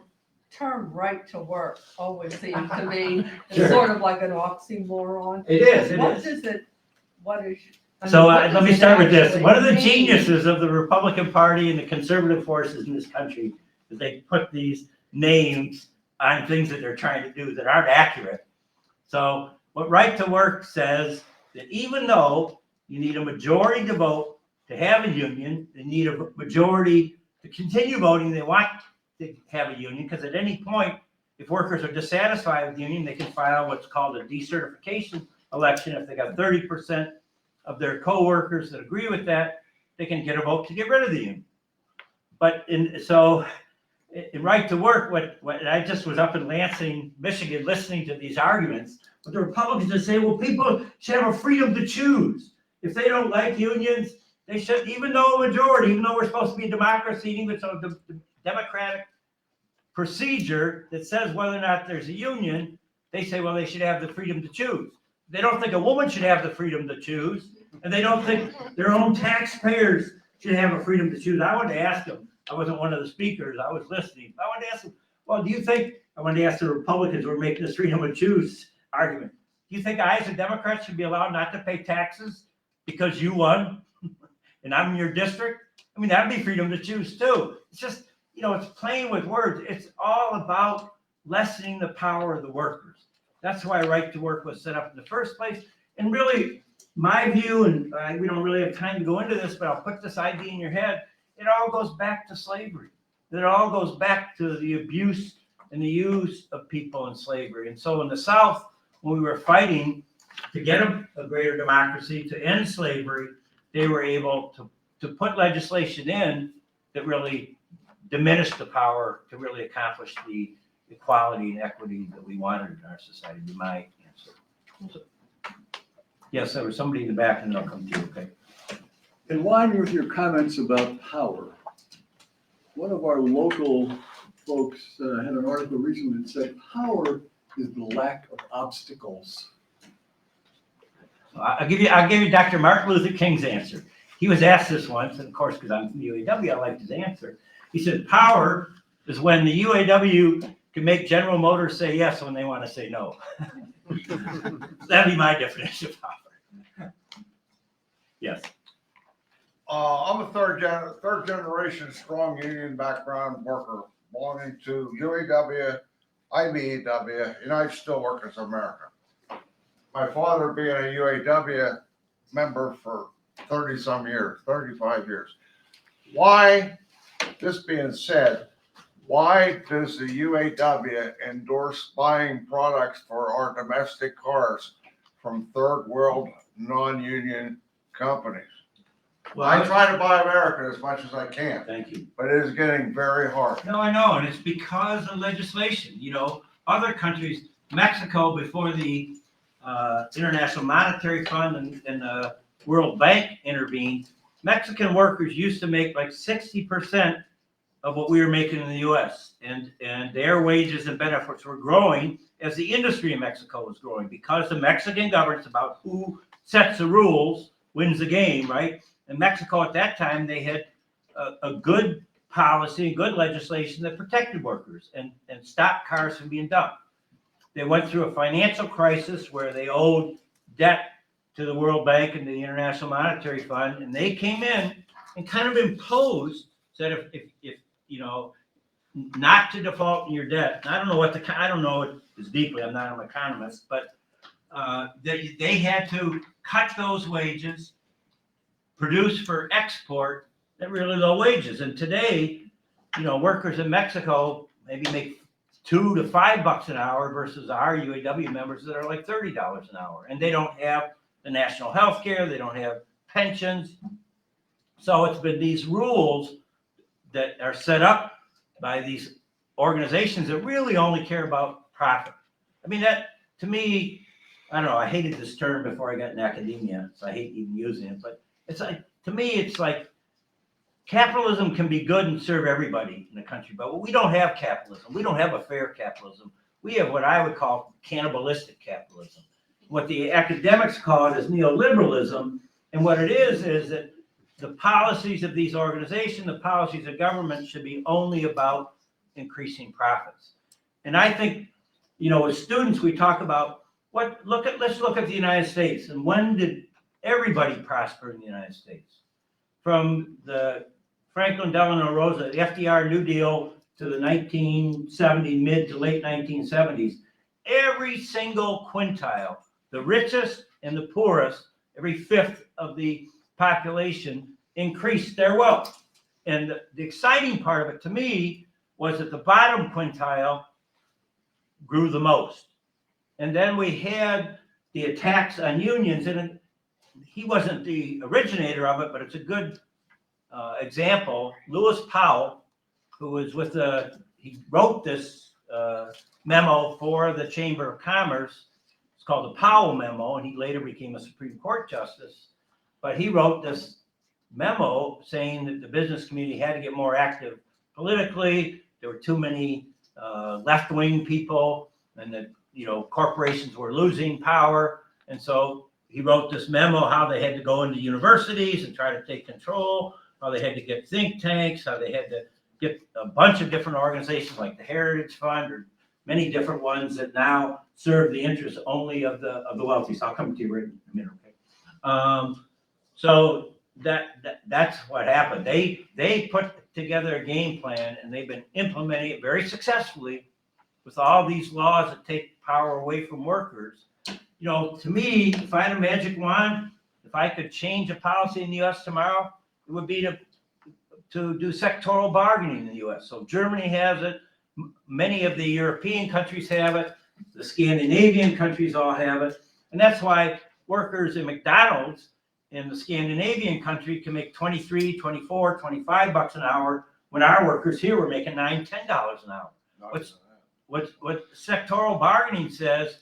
[SPEAKER 6] term right to work always seems to me
[SPEAKER 5] Sure.
[SPEAKER 6] sort of like an oxymoron.
[SPEAKER 5] It is, it
[SPEAKER 6] What
[SPEAKER 5] is.
[SPEAKER 6] is it, what is? I mean,
[SPEAKER 5] So
[SPEAKER 6] what
[SPEAKER 5] let
[SPEAKER 6] does
[SPEAKER 5] me
[SPEAKER 6] it
[SPEAKER 5] start with this.
[SPEAKER 6] actually
[SPEAKER 5] One of the
[SPEAKER 6] mean?
[SPEAKER 5] geniuses of the Republican Party and the conservative forces in this country is they put these names on things that they're trying to do that aren't accurate. So what right to work says that even though you need a majority to vote to have a union, they need a majority to continue voting. They want to have a union because at any point, if workers are dissatisfied with the union, they can file what's called a decertification election. If they got 30% of their co-workers that agree with that, they can get a vote to get rid of the union. But in right to work, what I just was up in Lansing, Michigan, listening to these arguments, but the Republicans would say, well, people should have a freedom to choose. If they don't like unions, they should, even though a majority, even though we're supposed to be a democracy, even so the democratic procedure that says whether or not there's a union, they say, well, they should have the freedom to choose. They don't think a woman should have the freedom to choose, and they don't think their own taxpayers should have a freedom to choose. I wanted to ask them, I wasn't one of the speakers, I was listening. I wanted to ask them, well, do you think, I wanted to ask the Republicans who were making this freedom of choose argument, do you think I as a Democrat should be allowed not to pay taxes because you won and I'm in your district? I mean, that'd be freedom to choose too. It's just, it's playing with words. It's all about lessening the power of the workers. That's why right to work was set up in the first place. And really, my view, and we don't really have time to go into this, but I'll put this idea in your head. It all goes back to slavery. It all goes back to the abuse and the use of people in slavery. And so in the South, when we were fighting to get a greater democracy, to end slavery, they were able to put legislation in that really diminished the power to really accomplish the equality and equity that we wanted in our society. Be my answer. Yes, there was somebody in the back, and they'll come to you, okay?
[SPEAKER 7] In line with your comments about power, one of our local folks had an article recently that said power is the lack of obstacles.
[SPEAKER 5] I'll give you Dr. Martin Luther King's answer. He was asked this once, and of course, because I'm from the UAW, I liked his answer. He said, power is when the UAW can make General Motors say yes when they want to say no. That'd be my definition of power. Yes.
[SPEAKER 8] I'm a third generation strong union background worker belonging to UAW, IBEW, United Steelworkers of America. My father being a UAW member for 30-some years, 35 years. Why, this being said, why does the UAW endorse buying products for our domestic cars from third world non-union companies?
[SPEAKER 5] Well,
[SPEAKER 8] I try to buy American as much as I can,
[SPEAKER 5] thank you.
[SPEAKER 8] but it is getting very hard.
[SPEAKER 5] No, I know, and it's because of legislation. Other countries, Mexico, before the International Monetary Fund and the World Bank intervened, Mexican workers used to make like 60% of what we were making in the U.S. And their wages and benefits were growing as the industry in Mexico was growing because the Mexican government's about who sets the rules wins the game, right? In Mexico at that time, they had a good policy, good legislation that protected workers and stopped cars from being dumped. They went through a financial crisis where they owed debt to the World Bank and the International Monetary Fund, and they came in and kind of imposed that if not to default in your debt. And I don't know it as deeply. I'm not an economist, but they had to cut those wages, produce for export at really low wages. And today, workers in Mexico maybe make $2 to $5 an hour versus our UAW members that are like $30 an hour. And they don't have the national health care, they don't have pensions. So it's been these rules that are set up by these organizations that really only care about profit. I mean, that to me, I don't know, I hated this term before I got in academia, so I hate even using it, but it's like, to me, it's like capitalism can be good and serve everybody in the country, but we don't have capitalism. We don't have a fair capitalism. We have what I would call cannibalistic capitalism. What the academics call it is neoliberalism. And what it is that the policies of these organizations, the policies of government should be only about increasing profits. And I think, as students, we talk about let's look at the United States. And when did everybody prosper in the United States? From the Franklin Delano Roosevelt, the FDR New Deal to the 1970, mid to late 1970s, every single quintile, the richest and the poorest, every fifth of the population increased their wealth. And the exciting part of it to me was that the bottom quintile grew the most. And then we had the attacks on unions, and he wasn't the originator of it, but it's a good example. Lewis Powell, who was he wrote this memo for the Chamber of Commerce. It's called the Powell Memo, and he later became a Supreme Court justice. But he wrote this memo saying that the business community had to get more active politically. There were too many left-wing people, and that corporations were losing power. And so he wrote this memo how they had to go into universities and try to take control, how they had to get think tanks, how they had to get a bunch of different organizations like the Heritage Fund or many different ones that now serve the interests only of the wealthy. So I'll come to you right in a minute, okay? So that's what happened. They put together a game plan, and they've been implementing it very successfully with all these laws that take power away from workers. To me, if I had a magic wand, if I could change a policy in the U.S. tomorrow, it would be to do sectoral bargaining in the U.S. So Germany has it. Many of the European countries have it. The Scandinavian countries all have it. And that's why workers in McDonald's in the Scandinavian country can make 23, 24, 25 bucks an hour when our workers here were making $9, $10 an hour. What sectoral bargaining says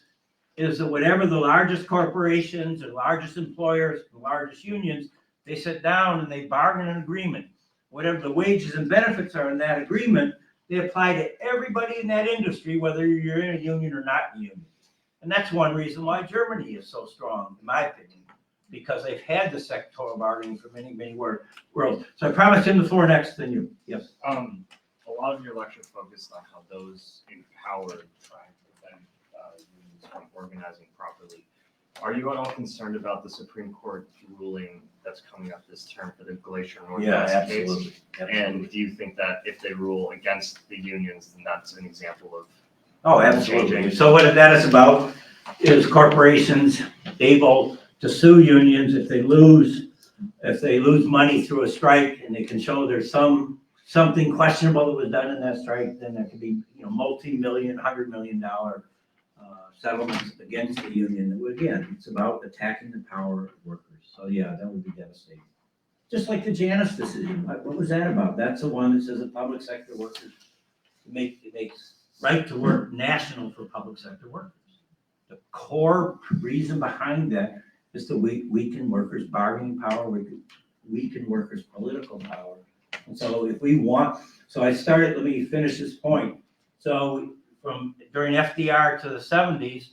[SPEAKER 5] is that whatever the largest corporations or largest employers, the largest unions, they sit down and they bargain an agreement. Whatever the wages and benefits are in that agreement, they apply to everybody in that industry, whether you're in a union or not in a union. And that's one reason why Germany is so strong, in my opinion, because they've had the sectoral bargaining for many, many worlds. So I promised him the floor next, then you. Yes.
[SPEAKER 3] A lot of your lecture focused on how those in power try to prevent unions from organizing properly. Are you at all concerned about the Supreme Court ruling that's coming up this term for the Glacier Northwest case?
[SPEAKER 5] Absolutely.
[SPEAKER 3] And do you think that if they rule against the unions, then that's an example of?
[SPEAKER 5] Oh, absolutely. So what that is about is corporations able to sue unions if they lose money through a strike, and they can show there's something questionable that was done in that strike, then there could be multi-million, $100 million settlements against the union. Again, it's about attacking the power of workers. So yeah, that would be devastating. Just like the Janus decision. What was that about? That's the one that says that public sector workers it makes right to work national for public sector workers. The core reason behind that is to weaken workers' bargaining power, weaken workers' political power. And so let me finish this point. So during FDR to the 70s,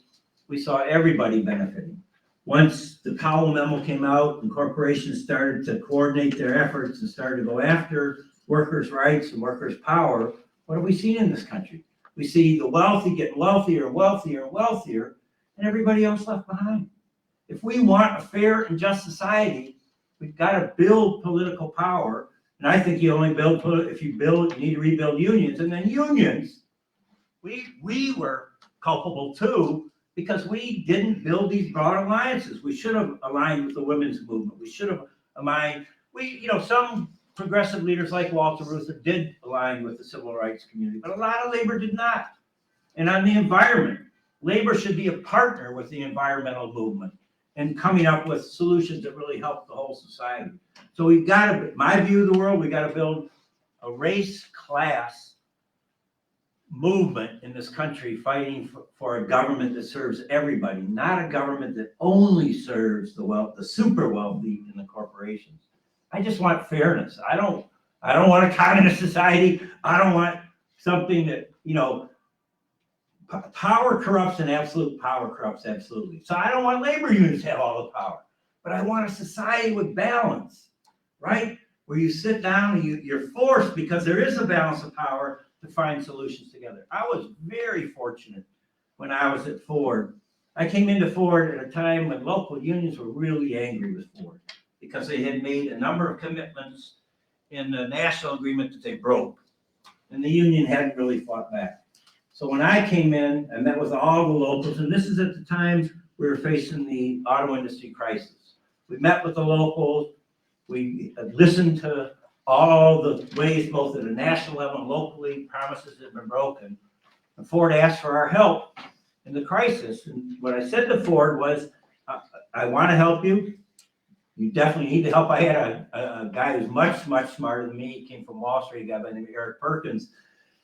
[SPEAKER 5] we saw everybody benefiting. Once the Powell Memo came out and corporations started to coordinate their efforts and started to go after workers' rights and workers' power, what have we seen in this country? We see the wealthy getting wealthier and wealthier and wealthier, and everybody else left behind. If we want a fair and just society, we've got to build political power. And I think you only build, you need to rebuild unions. And then unions, we were culpable too, because we didn't build these broad alliances. We should have aligned with the women's movement. We should have aligned, some progressive leaders like Walter Reuther did align with the civil rights community, but a lot of labor did not. And on the environment, labor should be a partner with the environmental movement and coming up with solutions that really help the whole society. So we've got to, my view of the world, we've got to build a race class movement in this country fighting for a government that serves everybody, not a government that only serves the super wealthy and the corporations. I just want fairness. I don't I don't want a communist society. I don't want something that, power corrupts and absolute power corrupts absolutely. So I don't want labor unions to have all the power, but I want a society with balance, right? Where you sit down and you're forced, because there is a balance of power, to find solutions together. I was very fortunate when I was at Ford. I came into Ford at a time when local unions were really angry with Ford because they had made a number of commitments in the national agreement that they broke, and the union hadn't really fought back. So when I came in, I met with all the locals, and this is at the time we were facing the auto industry crisis. We met with the locals, we listened to all the ways, both at a national level and locally, promises that have been broken. And Ford asked for our help in the crisis. And what I said to Ford was, I want to help you. You definitely need the help. I had a guy who's much, much smarter than me. He came from Wall Street, a guy by the name of Eric Perkins.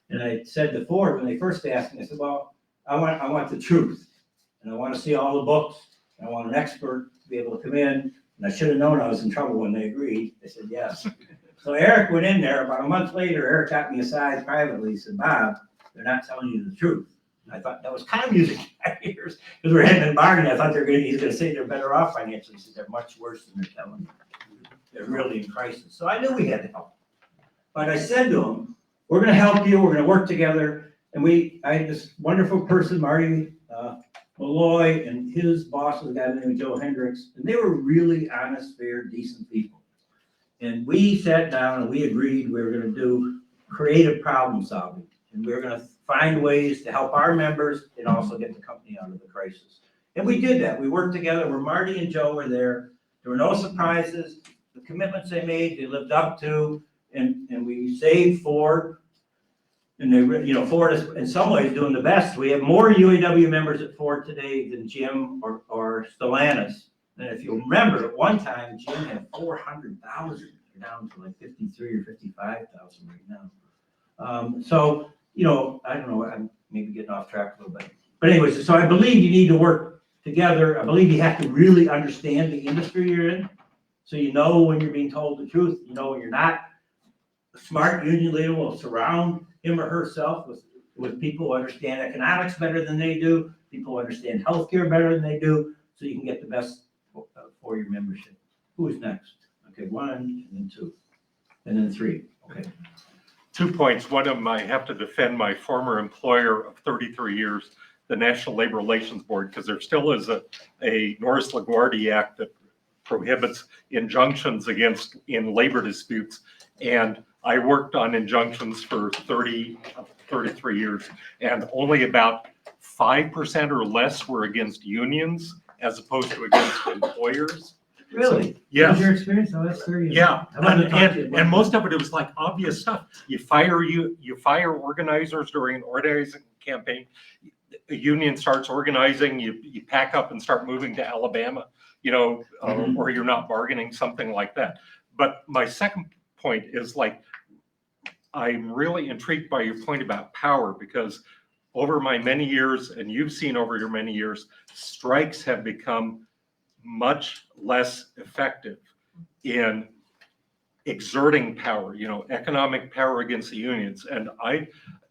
[SPEAKER 5] And I said to Ford, when they first asked me, I said, well, I want the truth. And I want to see all the books. And I want an expert to be able to come in. And I should have known I was in trouble when they agreed. They said yes. So Eric went in there. About a month later, Eric got me aside privately. He said, Bob, they're not telling you the truth. And I thought that was kind of music to my ears, because we're heading in bargaining. I thought he's going to say they're better off financially. He said they're much worse than they're telling you. They're really in crisis. So I knew we had to help. But I said to him, we're going to help you. We're going to work together. And I had this wonderful person, Marty Malloy, and his boss was a guy named Joe Hendricks. And they were really honest, fair, decent people. And we sat down and we agreed we were going to do creative problem solving. And we were going to find ways to help our members and also get the company out of the crisis. And we did that. We worked together where Marty and Joe were there. There were no surprises. The commitments they made, they lived up to, and we saved Ford. And Ford is in some ways doing the best. We have more UAW members at Ford today than Jim or Stellantis. And if you remember, at one time, Jim had 400,000. They're down to like 53 or 55,000 right now. So, I don't know, I'm maybe getting off track a little bit. But anyways, so I believe you need to work together. I believe you have to really understand the industry you're in. So you know when you're being told the truth, you know when you're not. A smart union leader will surround him or herself with people who understand economics better than they do, people who understand healthcare better than they do, so you can get the best for your membership. Who is next? Okay, 1 and then 2, and then 3. Okay.
[SPEAKER 9] 2 points. One of them, I have to defend my former employer of 33 years, the National Labor Relations Board, because there still is a Norris LaGuardia Act that prohibits injunctions in labor disputes. And I worked on injunctions for 33 years, and only about 5% or less were against unions as opposed to against employers.
[SPEAKER 5] Really?
[SPEAKER 9] So, yes.
[SPEAKER 5] What was your experience? Oh, that's 30 years.
[SPEAKER 9] Yeah,
[SPEAKER 5] and
[SPEAKER 9] most of it was like obvious stuff. You fire organizers during an organizing campaign. A union starts organizing, you pack up and start moving to Alabama, or you're not bargaining, something like that. But my second point is I'm really intrigued by your point about power, because over my many years, and you've seen over your many years, strikes have become much less effective in exerting power, economic power against the unions. And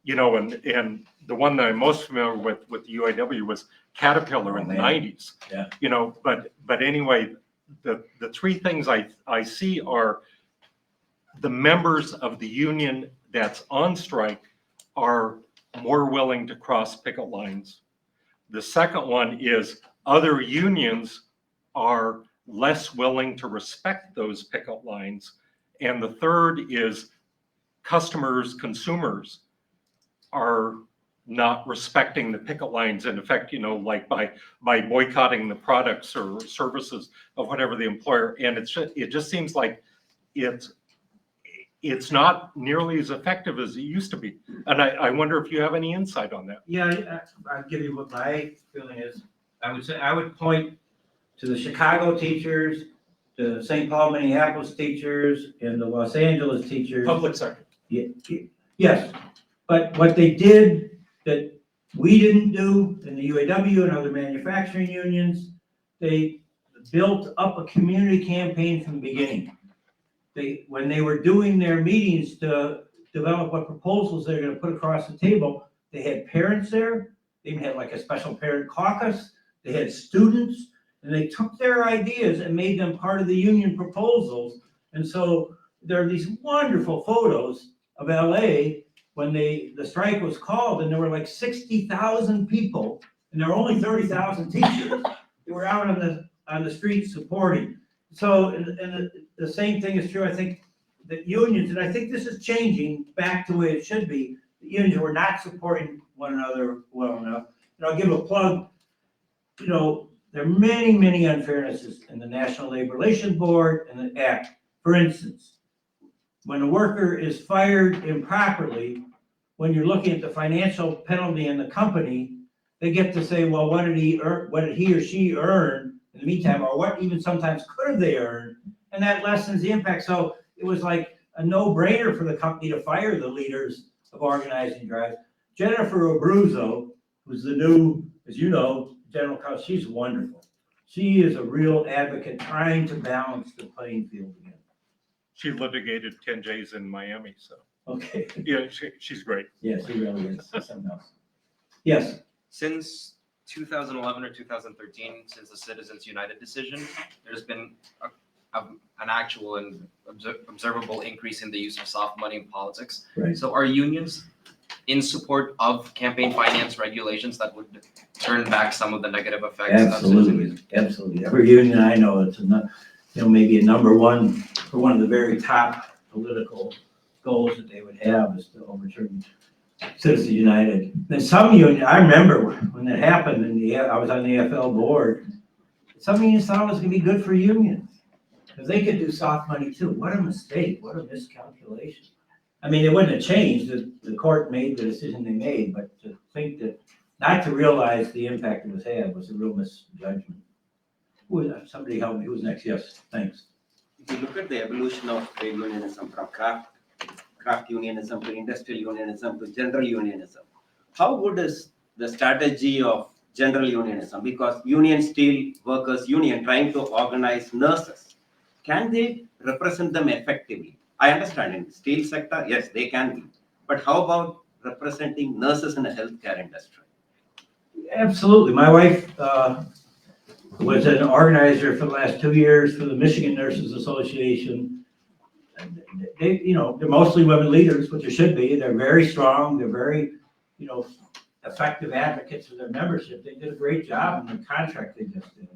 [SPEAKER 9] and the one that I'm most familiar with the UAW was Caterpillar in the 90s.
[SPEAKER 5] Yeah.
[SPEAKER 9] But anyway, the 3 things I see are the members of the union that's on strike are more willing to cross picket lines. The second one is other unions are less willing to respect those picket lines. And the third is consumers are not respecting the picket lines. In effect, by boycotting the products or services of whatever the employer. And it just seems like it's not nearly as effective as it used to be. And I wonder if you have any insight on that.
[SPEAKER 5] Yeah, I'll give you what my feeling is. I would point to the Chicago teachers, the St. Paul, Minneapolis teachers, and the Los Angeles teachers.
[SPEAKER 9] Public sector.
[SPEAKER 5] Yes, but what they did that we didn't do in the UAW and other manufacturing unions, they built up a community campaign from the beginning. when they were doing their meetings to develop what proposals they're gonna put across the table, they had parents there, they even had like a special parent caucus, they had students, and they took their ideas and made them part of the union proposals. And so there are these wonderful photos of LA when the strike was called, and there were like 60,000 people, and there were only 30,000 teachers. They were out on the streets supporting. So, and the same thing is true, I think, that unions, and I think this is changing back to the way it should be. The unions were not supporting one another well enough. And I'll give a plug, you know, there are many, many unfairnesses in the National Labor Relations Board and the Act. For instance, when a worker is fired improperly, when you're looking at the financial penalty in the company, they get to say, well, what did he earn, what did he or she earn in the meantime, or what even sometimes could have they earned? And that lessens the impact. So it was like a no-brainer for the company to fire the leaders of organizing drives. Jennifer Abruzzo, who's the new, as you know, general counsel, she's wonderful. She is a real advocate trying to balance the playing field again.
[SPEAKER 9] She litigated 10 J's in Miami, so,
[SPEAKER 5] Okay.
[SPEAKER 9] yeah, she's great.
[SPEAKER 5] Yes, he really is. Something else. Yes.
[SPEAKER 10] Since 2011 or 2013, since the Citizens United decision, there's been an actual and observable increase in the use of soft money in politics.
[SPEAKER 5] Right.
[SPEAKER 10] So are unions in support of campaign finance regulations that would turn back some of the negative effects?
[SPEAKER 5] Absolutely, absolutely. Every union I know, it's maybe a number one for one of the very top political goals that they would have is to overturn Citizens United. And some unions, I remember when that happened, and I was on the AFL board. Some unions thought it was going to be good for unions because they could do soft money too. What a mistake! What a miscalculation! I mean, it wouldn't have changed. The court made the decision they made, but to think that, not to realize the impact it was had was a real misjudgment. Somebody help me. Who's next? Yes, thanks.
[SPEAKER 11] If you look at the evolution of trade unionism from craft unionism to industrial unionism to general unionism, how good is the strategy of general unionism? Because Union Steel Workers Union trying to organize nurses, can they represent them effectively? I understand in the steel sector, yes, they can be. But how about representing nurses in the healthcare industry?
[SPEAKER 5] Absolutely. My wife was an organizer for the last 2 years for the Michigan Nurses Association. They, they're mostly women leaders, which they should be. They're very strong. They're very, effective advocates for their membership. They did a great job in the contract they just did.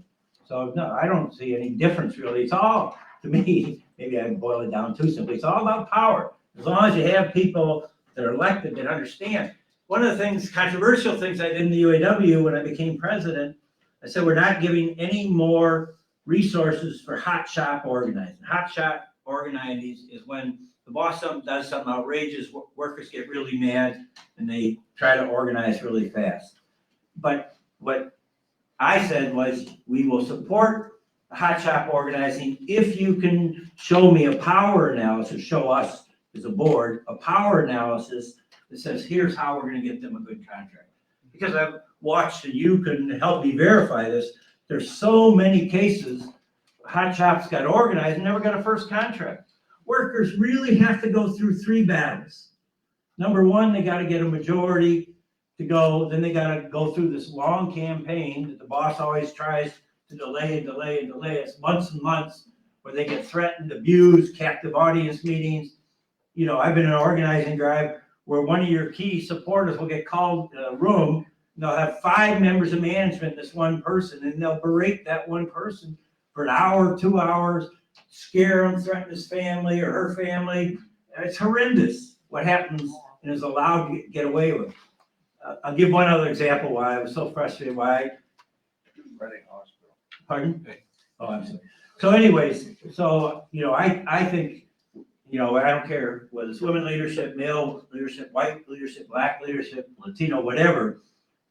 [SPEAKER 5] So no, I don't see any difference really. It's all, to me, maybe I boil it down too simply. It's all about power. As long as you have people that are elected that understand. One of the things, controversial things I did in the UAW when I became president, I said, we're not giving any more resources for hot shop organizing. Hot shop organizing is when the boss does something outrageous, workers get really mad, and they try to organize really fast. But what I said was, we will support hot shop organizing if you can show me a power analysis, show us as a board, a power analysis that says, here's how we're going to get them a good contract. Because I've watched, and you can help me verify this, there's so many cases, hot shops got organized and never got a first contract. Workers really have to go through 3 battles. Number one, they got to get a majority to go, then they got to go through this long campaign that the boss always tries to delay and delay and delay. It's months and months where they get threatened, abused, captive audience meetings. I've been in an organizing drive where one of your key supporters will get called in a room, and they'll have 5 members of management, this one person, and they'll berate that one person for an hour, 2 hours, scare him, threaten his family or her family. It's horrendous what happens and is allowed to get away with. I'll give one other example why I was so frustrated. Why?
[SPEAKER 8] Reading Hospital.
[SPEAKER 5] Pardon? Oh, I'm sorry. So anyways, I think, I don't care whether it's women leadership, male leadership, white leadership, black leadership, Latino, whatever.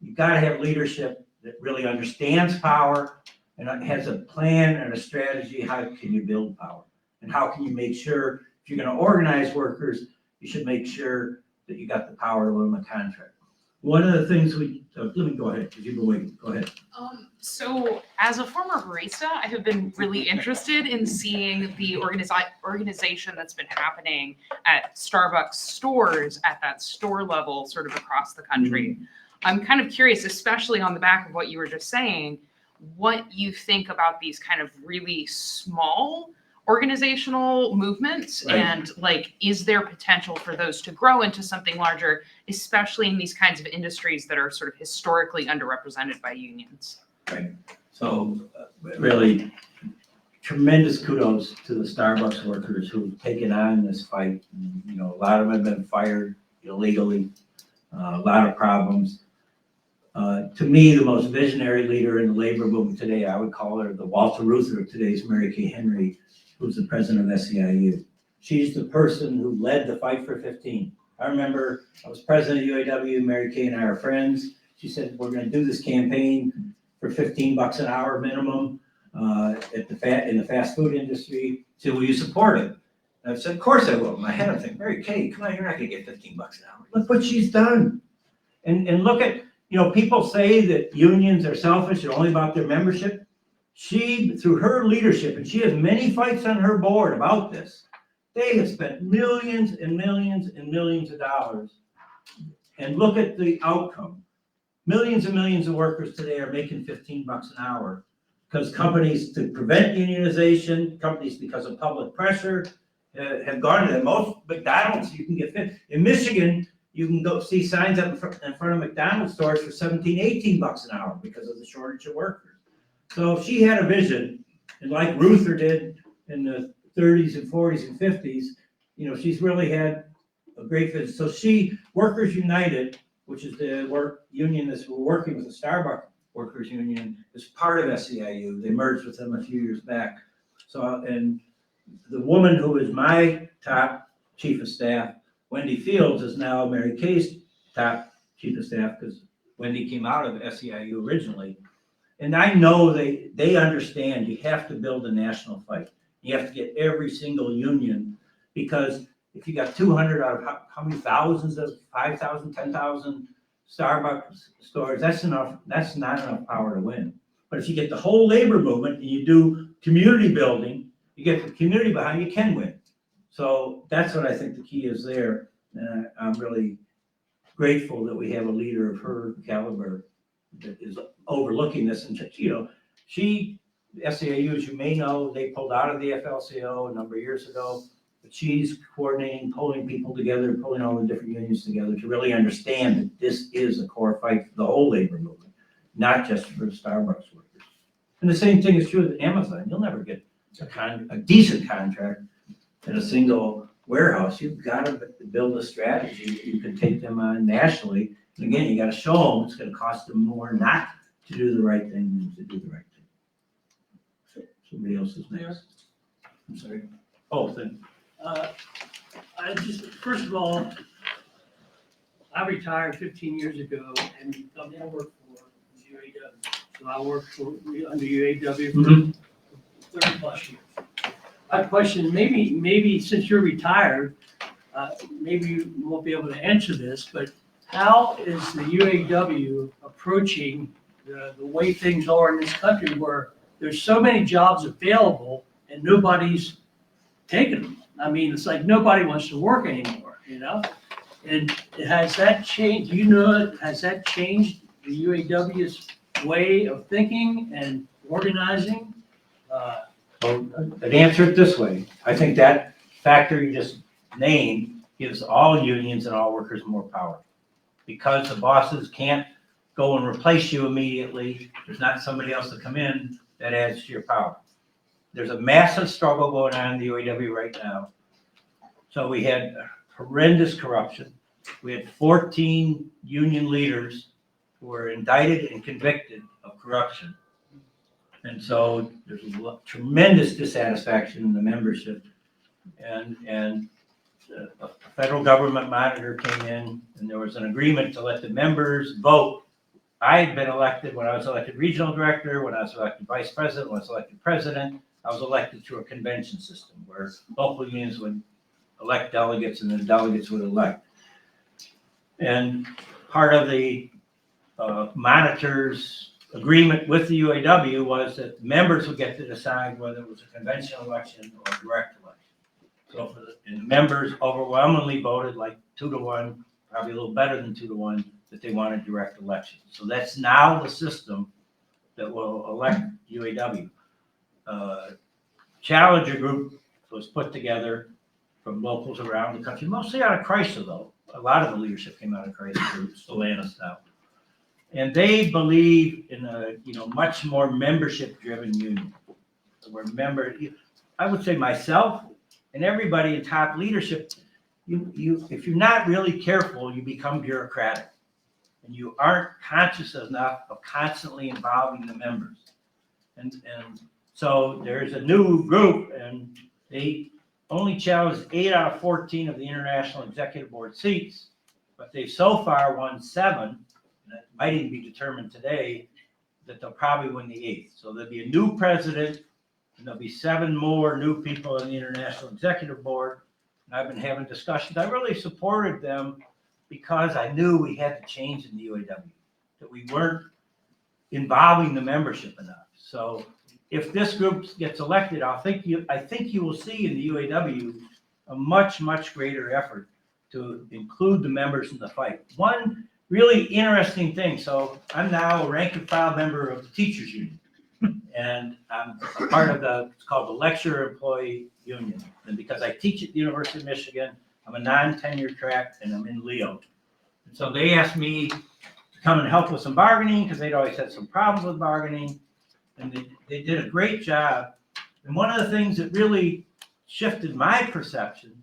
[SPEAKER 5] You got to have leadership that really understands power and has a plan and a strategy. How can you build power? And how can you make sure, if you're going to organize workers, you should make sure that you got the power to win a contract. One of the things let me go ahead, because you've been waiting. Go ahead.
[SPEAKER 1] So
[SPEAKER 12] as a former barista, I have been really interested in seeing the organization that's been happening at Starbucks stores at that store level, sort of across the country. I'm kind of curious, especially on the back of what you were just saying, what you think about these kind of really small organizational movements,
[SPEAKER 5] Right.
[SPEAKER 12] and like, is there potential for those to grow into something larger, especially in these kinds of industries that are sort of historically underrepresented by unions?
[SPEAKER 5] Right. So really tremendous kudos to the Starbucks workers who've taken on this fight. You know, a lot of them have been fired illegally, a lot of problems. To me, the most visionary leader in the labor movement today, I would call her the Walter Reuther of today's Mary Kay Henry, who's the president of SEIU. She's the person who led the fight for 15. I remember I was president of UAW, Mary Kay and I are friends. She said, we're gonna do this campaign for $15 an hour minimum in the fast food industry. She said, will you support it? And I said, of course I will. In my head, I'm thinking, Mary Kay, come on, you're not gonna get $15 an hour. Look what she's done. And look at, you know, people say that unions are selfish, they're only about their membership. She, through her leadership, and she has many fights on her board about this, they have spent millions and millions and millions of dollars. And look at the outcome. Millions and millions of workers today are making $15 an hour because companies, to prevent unionization, companies, because of public pressure, have gone to that. Most McDonald's, you can get fit. In Michigan, you can go see signs up in front of McDonald's stores for $17, $18 an hour because of the shortage of workers. So if she had a vision, and like Reuther did in the 30s and 40s and 50s, you know, she's really had a great vision. So Workers United, which is the work union that's working with the Starbucks Workers Union, is part of SEIU. They merged with them a few years back. So, and the woman who is my top chief of staff, Wendy Fields, is now Mary Kay's top chief of staff because Wendy came out of SEIU originally. And I know they understand you have to build a national fight. You have to get every single union, because if you got 200 out of how many thousands of 5,000, 10,000 Starbucks stores, that's enough. That's not enough power to win. But if you get the whole labor movement and you do community building, you get the community behind you, can win. So that's what I think the key is there. And I'm really grateful that we have a leader of her caliber that is overlooking this. And, you know, SEIU, as you may know, they pulled out of the FLCO a number of years ago, but she's coordinating, pulling people together, pulling all the different unions together to really understand that this is a core fight for the whole labor movement, not just for the Starbucks workers. And the same thing is true with Amazon. You'll never get a decent contract at a single warehouse. You've got to build a strategy that you can take them on nationally. And again, you got to show them it's going to cost them more not to do the right thing than to do the right thing. So, somebody else is next. I'm sorry. Oh, then.
[SPEAKER 13] I just, first of all, I retired 15 years ago and come to work for UAW. So I worked under UAW for 30 plus years. My question, maybe since you're retired, maybe you won't be able to answer this, but how is the UAW approaching the way things are in this country where there's so many jobs available and nobody's taking them? I mean, it's like nobody wants to work anymore, you know? And has that changed, has that changed the UAW's way of thinking and organizing?
[SPEAKER 5] Well, I'd answer it this way. I think that factor you just named gives all unions and all workers more power. Because the bosses can't go and replace you immediately, there's not somebody else to come in, that adds to your power. There's a massive struggle going on in the UAW right now. So we had horrendous corruption. We had 14 union leaders who were indicted and convicted of corruption. And so there's tremendous dissatisfaction in the membership. And a federal government monitor came in and there was an agreement to let the members vote. I had been elected when I was elected regional director, when I was elected vice president, when I was elected president. I was elected through a convention system where local unions would elect delegates and the delegates would elect. And part of the monitor's agreement with the UAW was that members would get to decide whether it was a conventional election or a direct election. So and the members overwhelmingly voted like 2-1, probably a little better than 2-1, that they wanted direct elections. So that's now the system that will elect UAW. Challenger Group was put together from locals around the country, mostly out of Chrysler though. A lot of the leadership came out of Chrysler Group, Stellantis now. And they believe in a much more membership-driven union. Where I would say myself and everybody in top leadership, if you're not really careful, you become bureaucratic. And you aren't conscious enough of constantly involving the members. And so there's a new group, and they only challenged 8 out of 14 of the International Executive Board seats, but they've so far won 7, and it might even be determined today that they'll probably win the 8th. So there'll be a new president, and there'll be 7 more new people in the International Executive Board. And I've been having discussions. I really supported them because I knew we had to change in the UAW, that we weren't involving the membership enough. So if this group gets elected, I think you will see in the UAW a much, much greater effort to include the members in the fight. One really interesting thing. So I'm now a rank and file member of the teachers union, and I'm a part of it's called the Lecturer Employee Union. And because I teach at the University of Michigan, I'm a non-tenured track, and I'm in Leo. And so they asked me to come and help with some bargaining because they'd always had some problems with bargaining. And they did a great job. And one of the things that really shifted my perception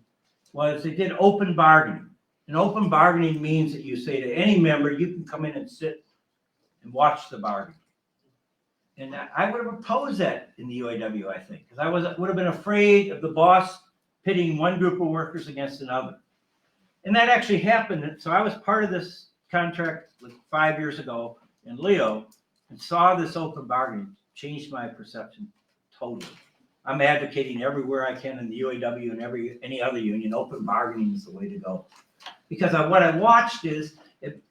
[SPEAKER 5] was they did open bargaining. And open bargaining means that you say to any member, you can come in and sit and watch the bargain. And I would have opposed that in the UAW, I think, because I would have been afraid of the boss pitting one group of workers against another. And that actually happened. So I was part of this contract like 5 years ago in Leo and saw this open bargaining, changed my perception totally. I'm advocating everywhere I can in the UAW and any other union, open bargaining is the way to go. Because what I watched is it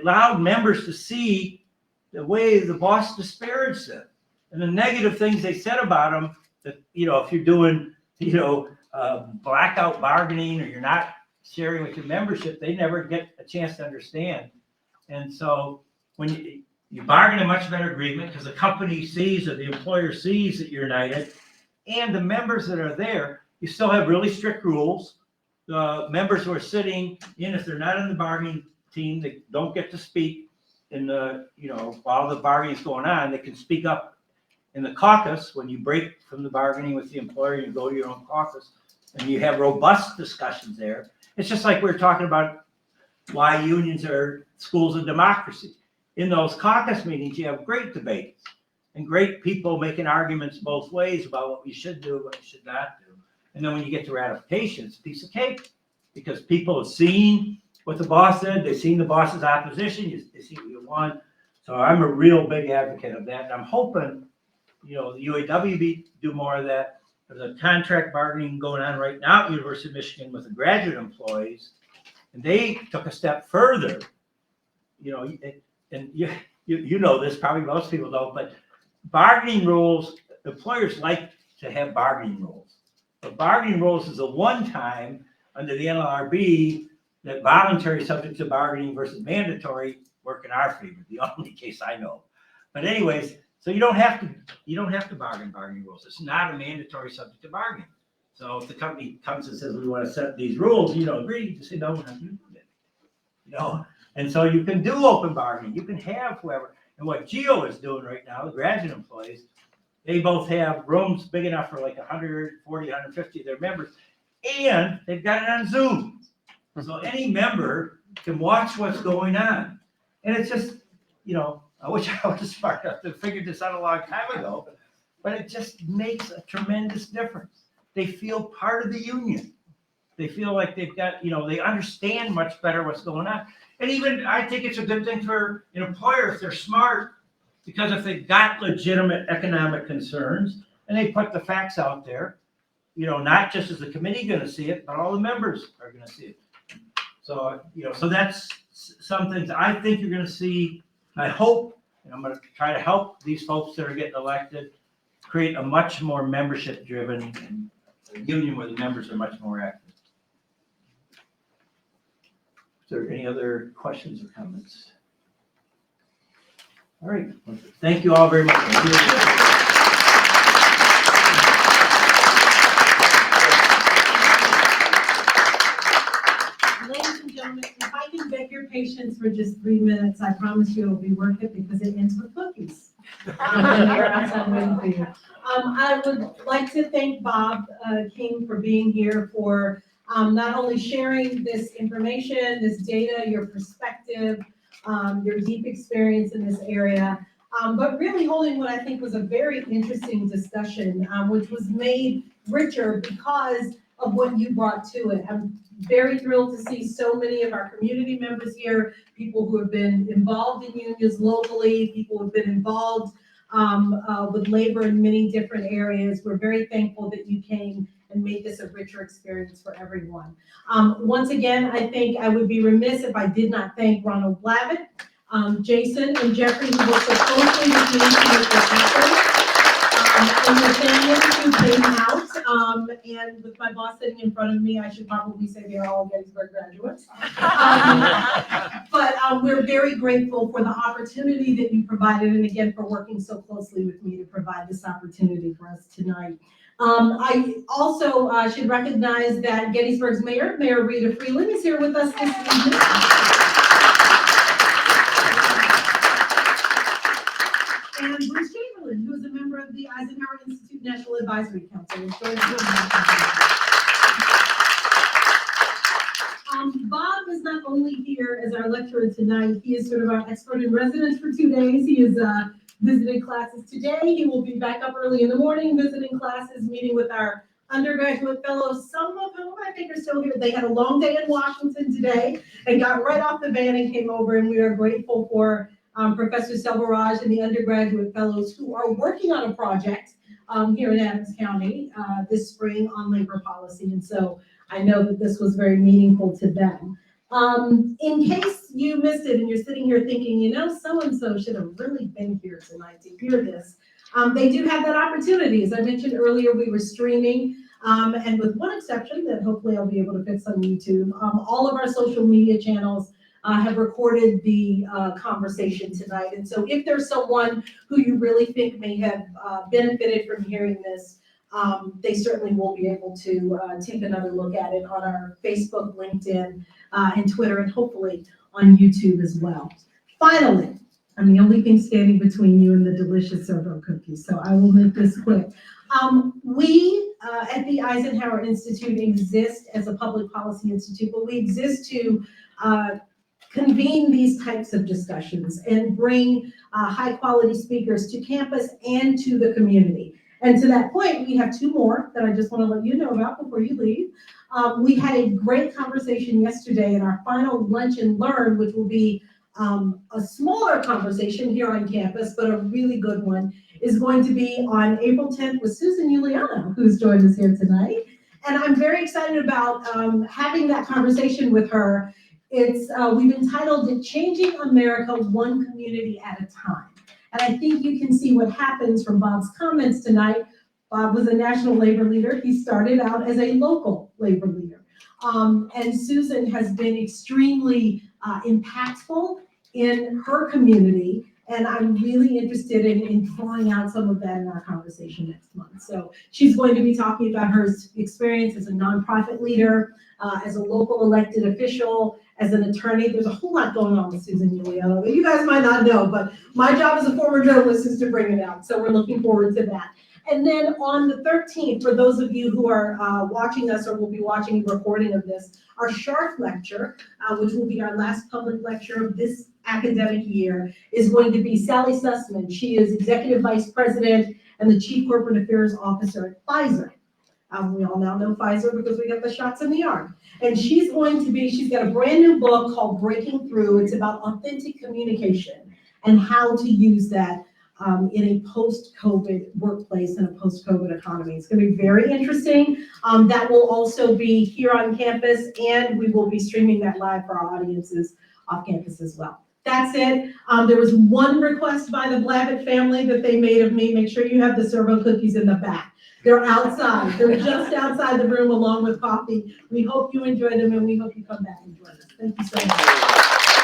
[SPEAKER 5] allowed members to see the way the boss disparaged them and the negative things they said about them, that, if you're doing, blackout bargaining or you're not sharing with your membership, they never get a chance to understand. And so when you bargain a much better agreement because the company sees or the employer sees that you're united, and the members that are there, you still have really strict rules. The members who are sitting in, if they're not in the bargaining team, they don't get to speak while the bargaining is going on. They can speak up in the caucus when you break from the bargaining with the employer, you go to your own caucus, and you have robust discussions there. It's just like we're talking about why unions are schools of democracy. In those caucus meetings, you have great debates and great people making arguments both ways about what you should do, what you should not do. And then when you get to ratification, it's a piece of cake because people have seen what the boss said. They've seen the boss's opposition. They see what you want. So I'm a real big advocate of that. And I'm hoping, the UAW do more of that. There's a contract bargaining going on right now at the University of Michigan with the graduate employees. And they took a step further, and you know this, probably most people don't, but bargaining rules, employers like to have bargaining rules. But bargaining rules is a one-time under the NLRB that voluntary subject to bargaining versus mandatory work in our favor, the only case I know. But anyways, so you don't have to bargaining rules. It's not a mandatory subject to bargaining. So if the company comes and says, we want to set these rules, you don't agree, you say, no, we're not doing it. And so you can do open bargaining. You can have whoever. And what GEO is doing right now, the graduate employees, they both have rooms big enough for like 140, 150 of their members, and they've got it on Zoom. So any member can watch what's going on. And it's just, I wish I was smart enough to figure this out a long time ago, but it just makes a tremendous difference. They feel part of the union. They feel like they've got, they understand much better what's going on. And even, I think it's a good thing for an employer if they're smart, because if they've got legitimate economic concerns and they put the facts out there, not just as the committee going to see it, but all the members are going to see it. So, so that's some things I think you're going to see. I hope and I'm gonna try to help these folks that are getting elected create a much more membership-driven union where the members are much more active. Is there any other questions or comments? All right, thank you all very much.
[SPEAKER 4] Ladies and gentlemen, if I can beg your patience for just 3 minutes, I promise you it'll be worth it because it ends with cookies. They're outside waiting for you. I would like to thank Bob King for being here, for not only sharing this information, this data, your perspective, your deep experience in this area, but really holding what I think was a very interesting discussion, which was made richer because of what you brought to it. I'm very thrilled to see so many of our community members here, people who have been involved in unions locally, people who have been involved with labor in many different areas. We're very thankful that you came and made this a richer experience for everyone. Once again, I think I would be remiss if I did not thank Ronald Blavatt, Jason, and Jeffrey, who worked so closely with me to make this happen. And the families who came out, and with my boss sitting in front of me, I should probably say they're all Gettysburg graduates. But we're very grateful for the opportunity that you provided, and again, for working so closely with me to provide this opportunity for us tonight. I also should recognize that Gettysburg's mayor, Mayor Rita Freeland, is here with us this evening. And Bruce Chamberlain, who is a member of the Eisenhower Institute National Advisory Council, is joining us. Bob is not only here as our lecturer tonight, he is sort of our expert in residence for 2 days. He is visiting classes today. He will be back up early in the morning, visiting classes, meeting with our undergraduate fellows, some of whom I think are still here. They had a long day in Washington today and got right off the van and came over, and we are grateful for Professor Selvaraj and the undergraduate fellows who are working on a project here in Adams County this spring on labor policy. And so I know that this was very meaningful to them. In case you missed it and you're sitting here thinking, you know, so-and-so should have really been here tonight to hear this, they do have that opportunity. As I mentioned earlier, we were streaming, and with one exception that hopefully I'll be able to fix on YouTube, all of our social media channels have recorded the conversation tonight. And so if there's someone who you really think may have benefited from hearing this, they certainly will be able to take another look at it on our Facebook, LinkedIn, and Twitter, and hopefully on YouTube as well. Finally, I'm the only thing standing between you and the delicious Servo cookies, so I will make this quick. We at the Eisenhower Institute exist as a public policy institute, but we exist to convene these types of discussions and bring high quality speakers to campus and to the community. And to that point, we have 2 more that I just want to let you know about before you leave. We had a great conversation yesterday in our final lunch and learn, which will be a smaller conversation here on campus, but a really good one, is going to be on April 10th with Susan Juliano, who's joined us here tonight. And I'm very excited about having that conversation with her. It's we've entitled it Changing America One Community at a Time. And I think you can see what happens from Bob's comments tonight. Bob was a national labor leader. He started out as a local labor leader. And Susan has been extremely impactful in her community. And I'm really interested in drawing out some of that in our conversation next month. So she's going to be talking about her experience as a nonprofit leader, as a local elected official, as an attorney. There's a whole lot going on with Susan Juliano that you guys might not know, but my job as a former journalist is to bring it out. So we're looking forward to that. And then on the 13th, for those of you who are watching us or will be watching a recording of this, our Sharp lecture, which will be our last public lecture of this academic year, is going to be Sally Sussman. She is Executive Vice President and the Chief Corporate Affairs Officer at Pfizer. We all now know Pfizer because we got the shots in the arm. And she's got a brand new book called Breaking Through. It's about authentic communication and how to use that in a post-COVID workplace and a post-COVID economy. It's going to be very interesting. That will also be here on campus, and we will be streaming that live for our audiences off campus as well. That's it. There was one request by the Blavatt family that they made of me. Make sure you have the servo cookies in the back. They're outside. They're just outside the room along with coffee. We hope you enjoy them and we hope you come back and join us. Thank you so much.